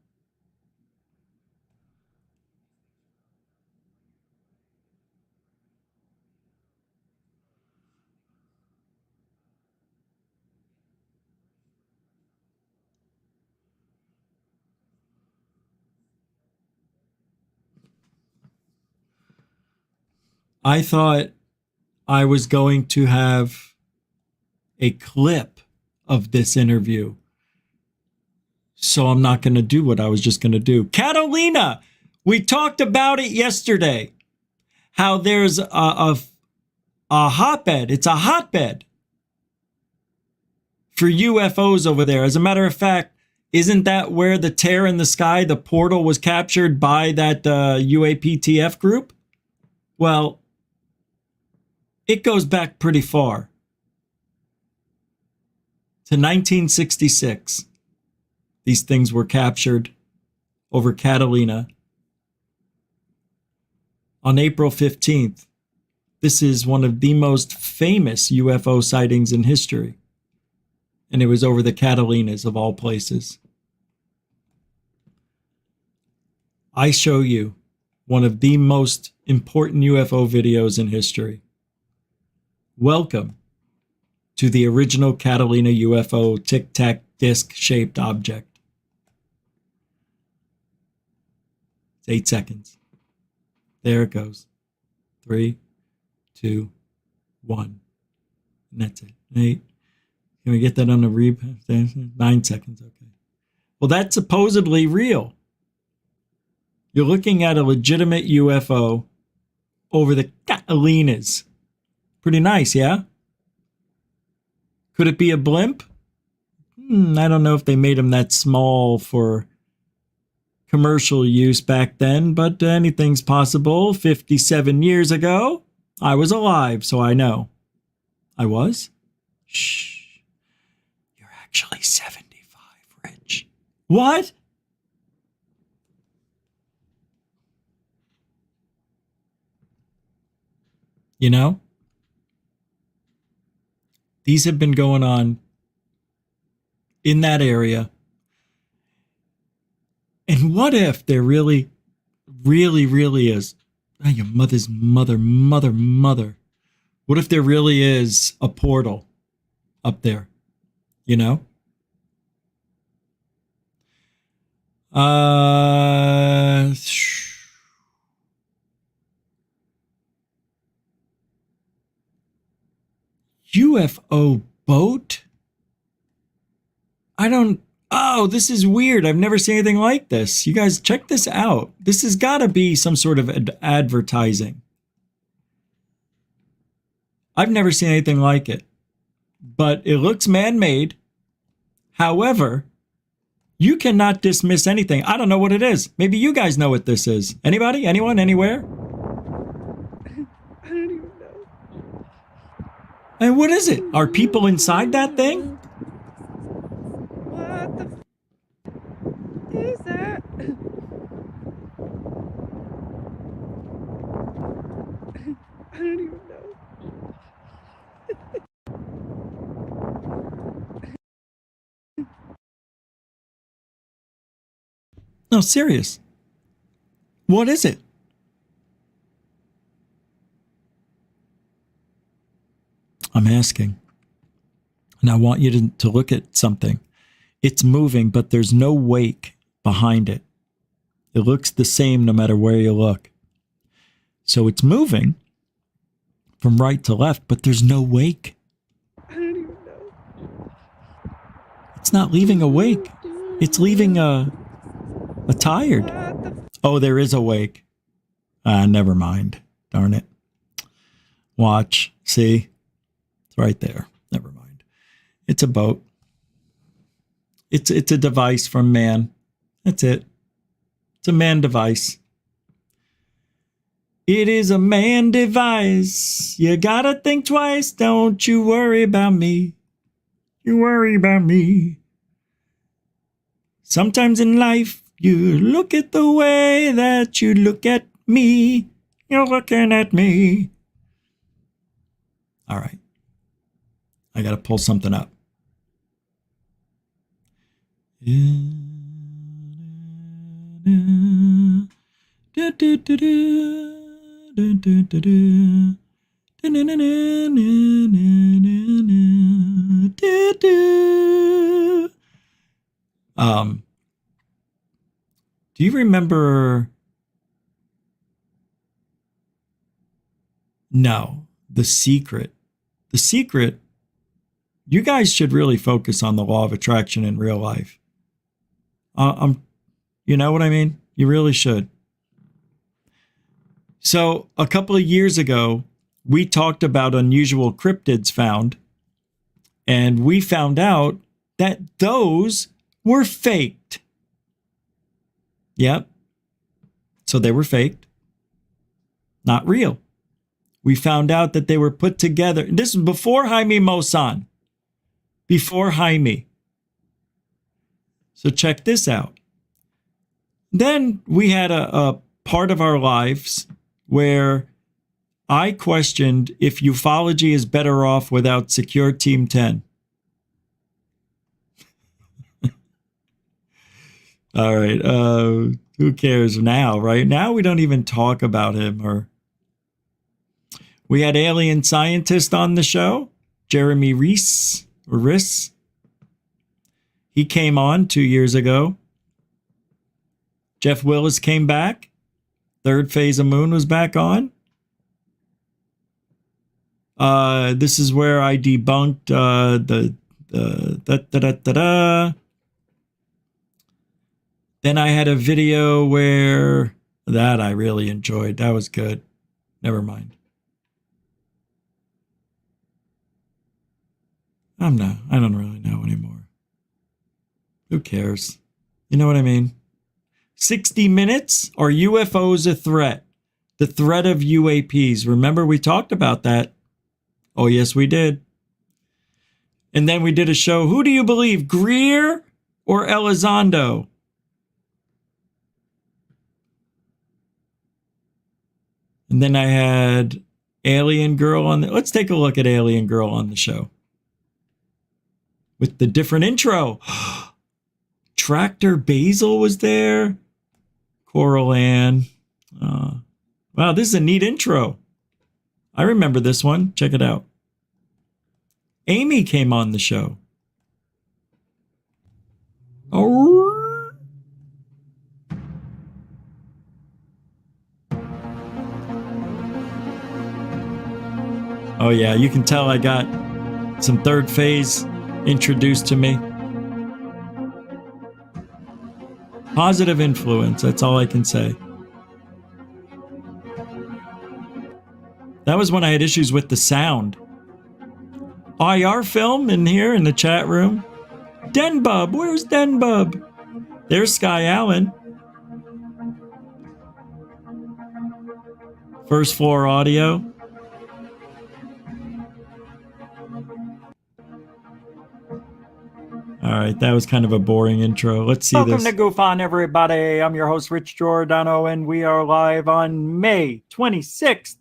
I thought I was going to have a clip of this interview, so I'm not going to do what I was just going to do. Catalina, we talked about it yesterday, how there's a hotbed. It's a hotbed for UFOs over there. As a matter of fact, isn't that where the tear in the sky, the portal, was captured by that UAPTF group? Well, it goes back pretty far to 1966. These things were captured over Catalina on April 15th. This is one of the most famous UFO sightings in history. And it was over the Catalinas of all places. I show you one of the most important UFO videos in history. Welcome to the original Catalina UFO tic-tac disc-shaped object. It's 8 seconds. There it goes. 3, 2, 1. And that's it. 8. Can we get that on the replay? 9 seconds. Okay. Well, that's supposedly real. You're looking at a legitimate UFO over the Catalinas. Pretty nice, yeah? Could it be a blimp? I don't know if they made them that small for commercial use back then, but anything's possible. 57 years ago, I was alive, so I know. I was? Shh. You're actually 75, Rich. What? You know? These have been going on in that area. And what if there really is, your mother's mother. What if there really is a portal up there? You know? UFO boat? Oh, this is weird. I've never seen anything like this. You guys, check this out. This has got to be some sort of advertising. I've never seen anything like it. But it looks man-made. However, you cannot dismiss anything. I don't know what it is. Maybe you guys know what this is. Anybody? Anyone? Anywhere? I don't even know. And what is it? Are people inside that thing? What the is that? I don't even know. No, serious. What is it? I'm asking. And I want you to look at something. It's moving, but there's no wake behind it. It looks the same no matter where you look. So it's moving from right to left, but there's no wake. I don't even know. It's not leaving a wake. It's leaving a tired. Oh, there is a wake. Never mind. Darn it. Watch. See? It's right there. Never mind. It's a boat. It's a device from man. That's it. It's a man device. It is a man device. You gotta think twice. Don't you worry about me. You worry about me. Sometimes in life, you look at the way that you look at me. You're looking at me. All right. I got to pull something up. Do you remember? No, The Secret. The Secret, you guys should really focus on the law of attraction in real life. You know what I mean? You really should. So a couple of years ago, we talked about unusual cryptids found, and we found out that those were faked. Yep. So they were faked. Not real. We found out that they were put together. This was before Jaime Maussan. Before Jaime. So check this out. Then we had a part of our lives where I questioned if ufology is better off without Secure Team 10. All right. Who cares now, right? Now we don't even talk about him. Or we had alien scientist on the show, Jeremy Reese. He came on 2 years ago. Jeff Willis came back. Third phase of moon was back on. This is where I debunked Then I had a video where that I really enjoyed. That was good. Never mind. I don't really know anymore. Who cares? You know what I mean? 60 minutes? Are UFOs a threat? The threat of UAPs. Remember we talked about that. Oh, yes, we did. And then we did a show. Who do you believe, Greer or Elizondo? And then I had Alien Girl on the... Let's take a look at Alien Girl on the show. With the different intro. Tractor Basil was there. Coral Ann. Wow, this is a neat intro. I remember this one. Check it out. Amy came on the show. Oh. Oh yeah, you can tell I got some third phase introduced to me. Positive influence, that's all I can say. That was when I had issues with the sound. IR film in here in the chat room. Denbub, where's Denbub? There's Sky Allen. First floor audio. All right, that was kind of a boring intro. Let's see Welcome this. to GUFON, everybody. I'm your host, Rich Giordano, and we are live on May 26th,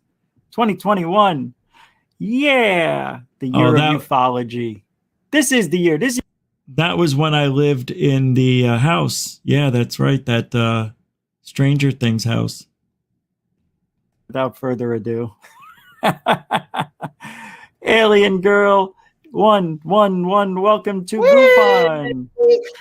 2021. Yeah, the year of ufology. This is the year. That was when I lived in the house. Yeah, that's right. That Stranger Things house. Without further ado. Alien Girl. One. Welcome to GUFON.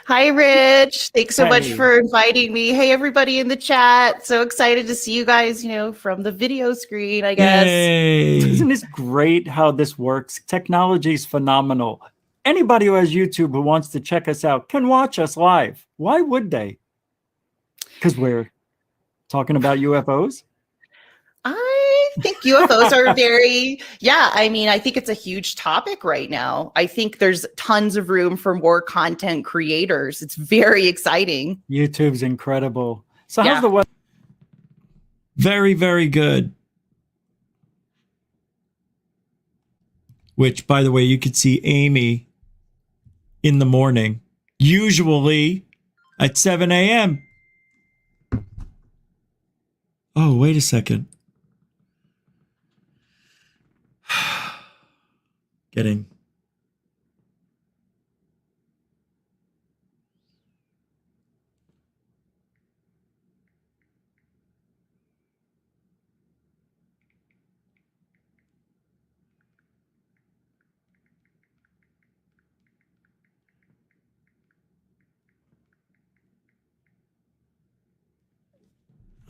Hi, Rich. Thanks so much Hey. for inviting me. Hey, everybody in the chat. So excited to see you guys, from the video screen, I guess. Yay. Isn't this great how this works? Technology is phenomenal. Anybody who has YouTube who wants to check us out can watch us live. Why would they? Because we're talking about UFOs? I think UFOs are I think it's a huge topic right now. I think there's tons of room for more content creators. It's very exciting. YouTube's incredible. So Yeah. how's the weather? Very, very good. Which, by the way, you could see Amy in the morning, usually at 7 a.m. Oh, wait a second. Getting.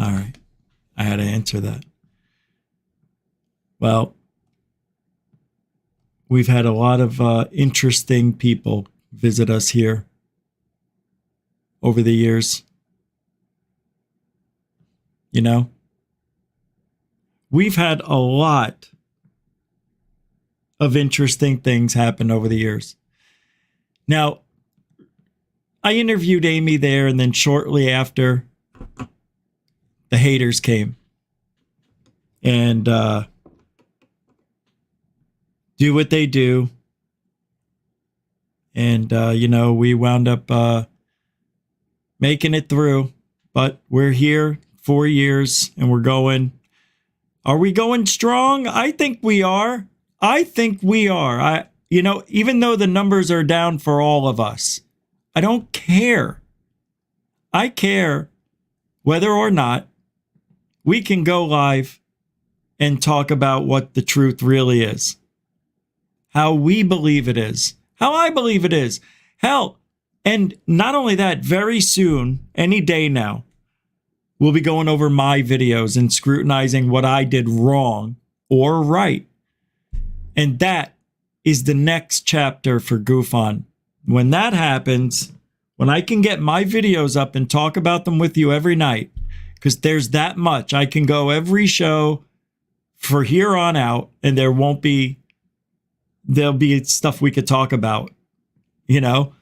All right. I had to answer that. Well, we've had a lot of interesting people visit us here over the years. We've had a lot of interesting things happen over the years. Now, I interviewed Amy there, and then shortly after, the haters came and do what they do. And, we wound up making it through. But we're here 4 years and we're going. Are we going strong? I think we are. Even though the numbers are down for all of us, I don't care. I care whether or not we can go live and talk about what the truth really is. How we believe it is. How I believe it is. Hell, and not only that, very soon, any day now, We'll be going over my videos and scrutinizing what I did wrong or right. And that is the next chapter for GUFON. When that happens, when I can get my videos up and talk about them with you every night, because there's that much, I can go every show for here on out, and there'll be stuff we could talk about. You know,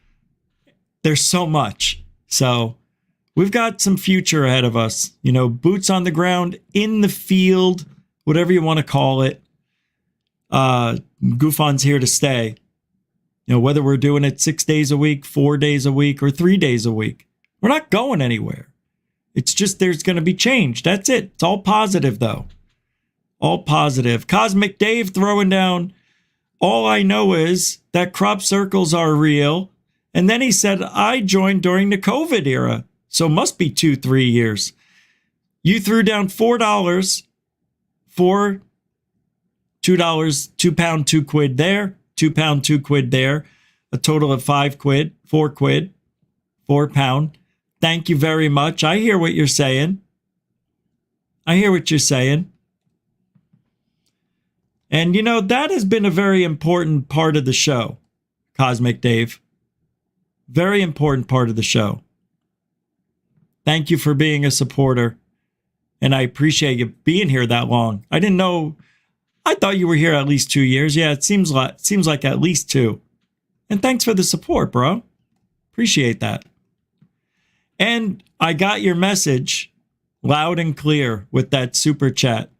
there's so much. So we've got some future ahead of us, you know, boots on the ground, in the field, whatever you want to call it. GUFON's here to stay. You know, whether we're doing it 6 days a week, 4 days a week, or 3 days a week, we're not going anywhere. It's just there's going to be change. That's it. It's all positive, though. All positive. Cosmic Dave throwing down, all I know is that crop circles are real. And then he said, I joined during the COVID era. So must be 2-3 years. You threw down $4 for $2, £2, 2 quid there, £2, 2 quid there, a total of 5 quid, 4 quid, £4. Thank you very much. I hear what you're saying. I hear what you're saying. And you know, that has been a very important part of the show, Cosmic Dave. Very important part of the show. Thank you for being a supporter. And I appreciate you being here that long. I didn't know. I thought you were here at least 2 years. Yeah, it seems like at least 2. And thanks for the support, bro. Appreciate that. And I got your message loud and clear with that super chat.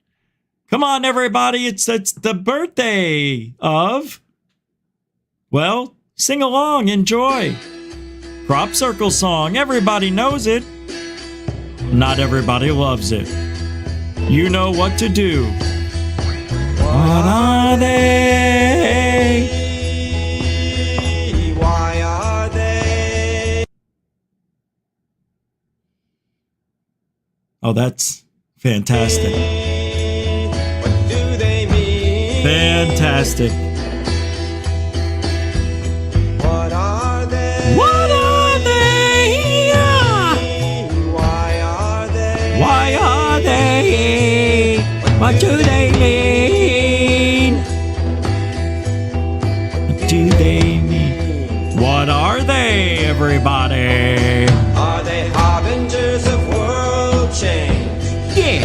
Come on, everybody. It's the birthday of, well, sing along, enjoy. Crop circle song. Everybody knows it. Not everybody loves it. You know what to do. What are they? Why are they? Oh, that's fantastic. What do they mean? Fantastic. What are they? What are they? Why are they? Why are they? What do they mean? What do they mean? What are they, everybody? Are they harbingers of world change? Yeah.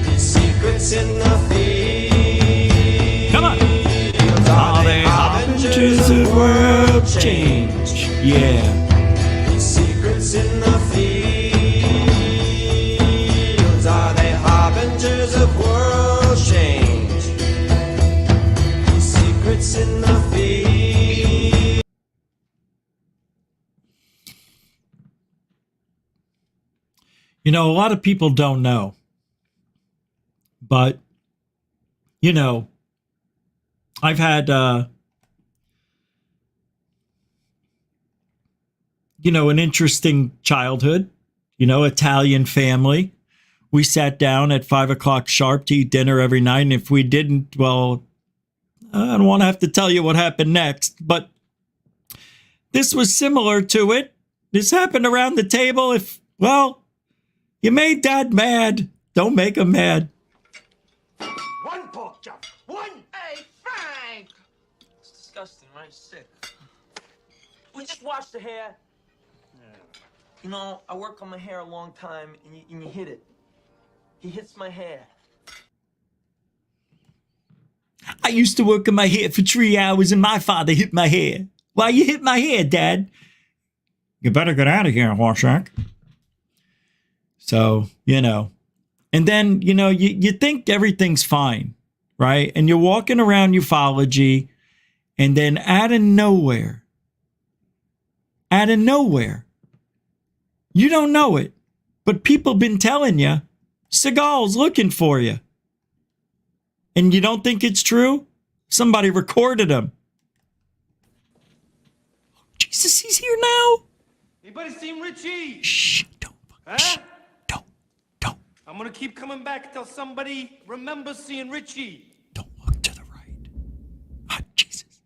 These secrets in the field. Come on. Are they harbingers of world change? Yeah. These secrets in the fields. Are they harbingers of world change? These secrets in the field. You know, a lot of people don't know. But, you know, I've had, you know, an interesting childhood, you know, Italian family. We sat down at 5 o'clock sharp to eat dinner every night. And if we didn't, well, I don't want to have to tell you what happened next, but this was similar to it. This happened around the table. If, well, you made Dad mad, don't make him mad. One pork chop. One. Hey, Frank. It's disgusting, right? Sick. We just washed the hair. Yeah. You know, I work on my hair a long time, and you hit it. He hits my hair. I used to work on my hair for 3 hours, and my father hit my hair. Why you hit my hair, Dad? You better get out of here, Horshack. So, you know. And then, you know, you think everything's fine, right? And you're walking around ufology, and then out of nowhere, you don't know it, but people been telling you, Seagal's looking for you. And you don't think it's true? Somebody recorded him. Jesus, he's here now. Anybody seen Richie? Shh, don't. Huh? Shh, don't. I'm gonna keep coming back till somebody remembers seeing Richie. Don't look to the right. Ah, Jesus.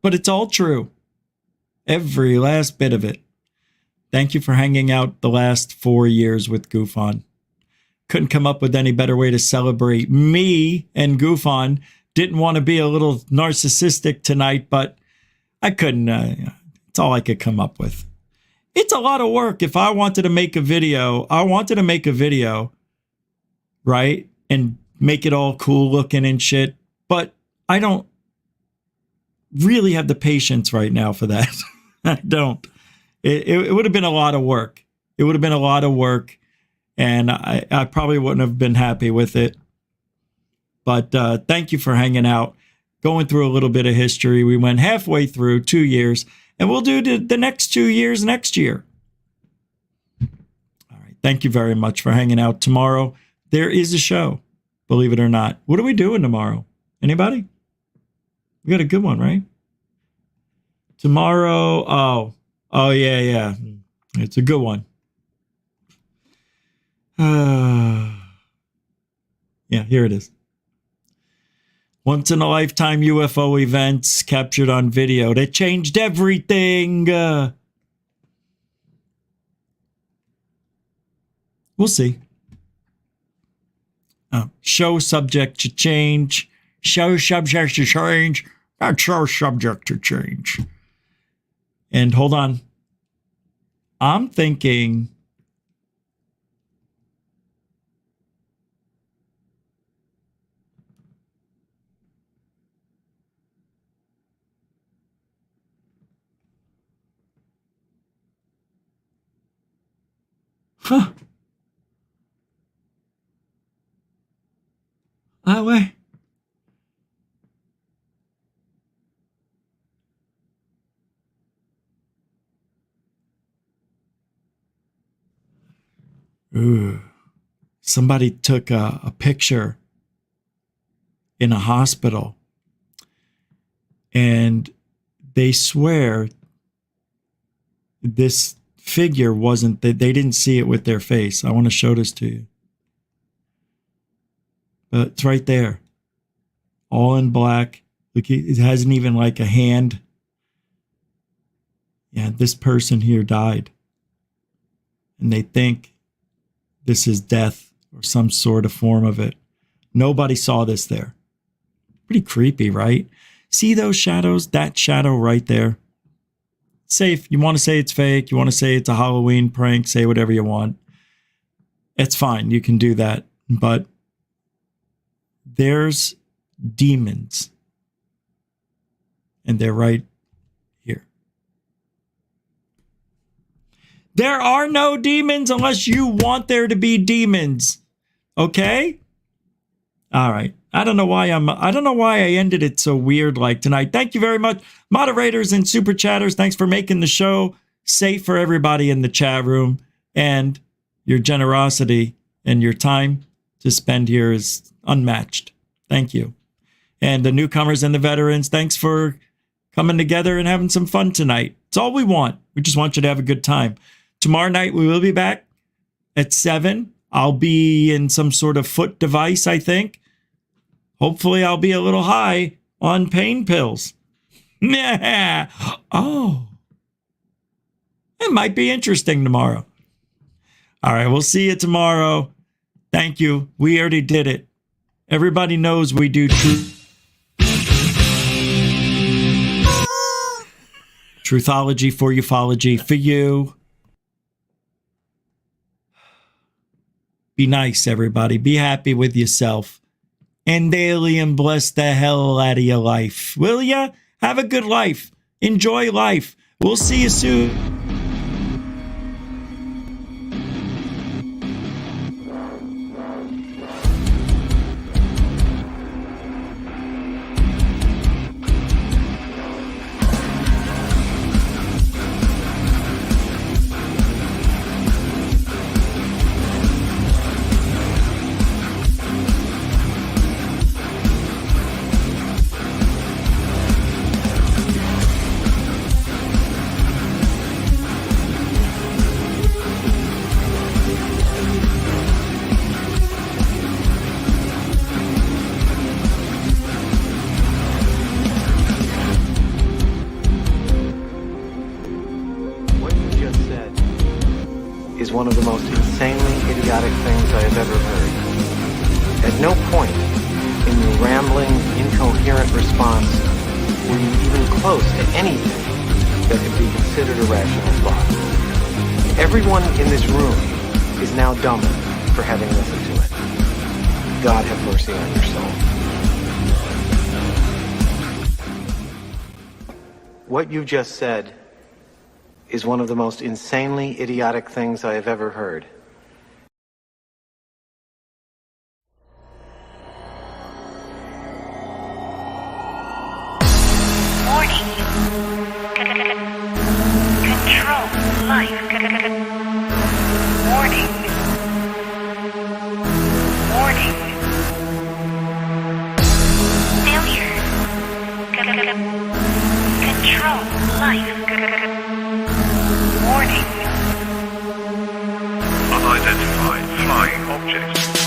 But it's all true. Every last bit of it. Thank you for hanging out the last 4 years with GUFON. Couldn't come up with any better way to celebrate me and GUFON. Didn't want to be a little narcissistic tonight, but I couldn't. It's all I could come up with. It's a lot of work. If I wanted to make a video, right? And make it all cool looking and shit. But I don't really have the patience right now for that. I don't. It would have been a lot of work. It would have been a lot of work. And I probably wouldn't have been happy with it. But thank you for hanging out. Going through a little bit of history. We went halfway through 2 years. And we'll do the next 2 years next year. All right. Thank you very much for hanging out. Tomorrow, there is a show. Believe it or not. What are we doing tomorrow? Anybody? We got a good one, right? Tomorrow. Oh, yeah. It's a good one. Yeah, here it is. Once in a lifetime UFO events captured on video that changed everything. We'll see. Show subject to change. Show subject to change. Not show subject to change. And hold on. I'm thinking. Huh. That way. Ooh. Somebody took a picture in a hospital, and they swear this figure wasn't, that they didn't see it with their face. I want to show this to you. It's right there. All in black. Look, it hasn't even like a hand. Yeah, this person here died. And they think this is death or some sort of form of it. Nobody saw this there. Pretty creepy, right? See those shadows? That shadow right there. Safe. You want to say it's fake. You want to say it's a Halloween prank. Say whatever you want. It's fine. You can do that. But there's demons. And they're right here. There are no demons unless you want there to be demons. Okay? All right. I don't know why I ended it so weird like tonight. Thank you very much, moderators and super chatters. Thanks for making the show safe for everybody in the chat room, and your generosity and your time to spend here is unmatched. Thank you. And the newcomers and the veterans, thanks for coming together and having some fun tonight. It's all we want. We just want you to have a good time. Tomorrow night, we will be back at 7. I'll be in some sort of foot device, I think. Hopefully, I'll be a little high on pain pills. Oh. It might be interesting tomorrow. All right, we'll see you tomorrow. Thank you. We already did it. Everybody knows we do truthology for ufology for you. Be nice, everybody. Be happy with yourself. And alien bless the hell out of your life. Will ya? Have a good life. Enjoy life. We'll see you soon. one of the most insanely idiotic things I have ever heard. At no point in your rambling, incoherent response were you even close to anything that could be considered a rational thought. Everyone in this room is now dumber for having listened to it. God have mercy on your soul. What you just said is one of the most insanely idiotic things I have ever heard. Warning. Control life. Warning. Warning. Failure. Control life. Warning. Unidentified flying object.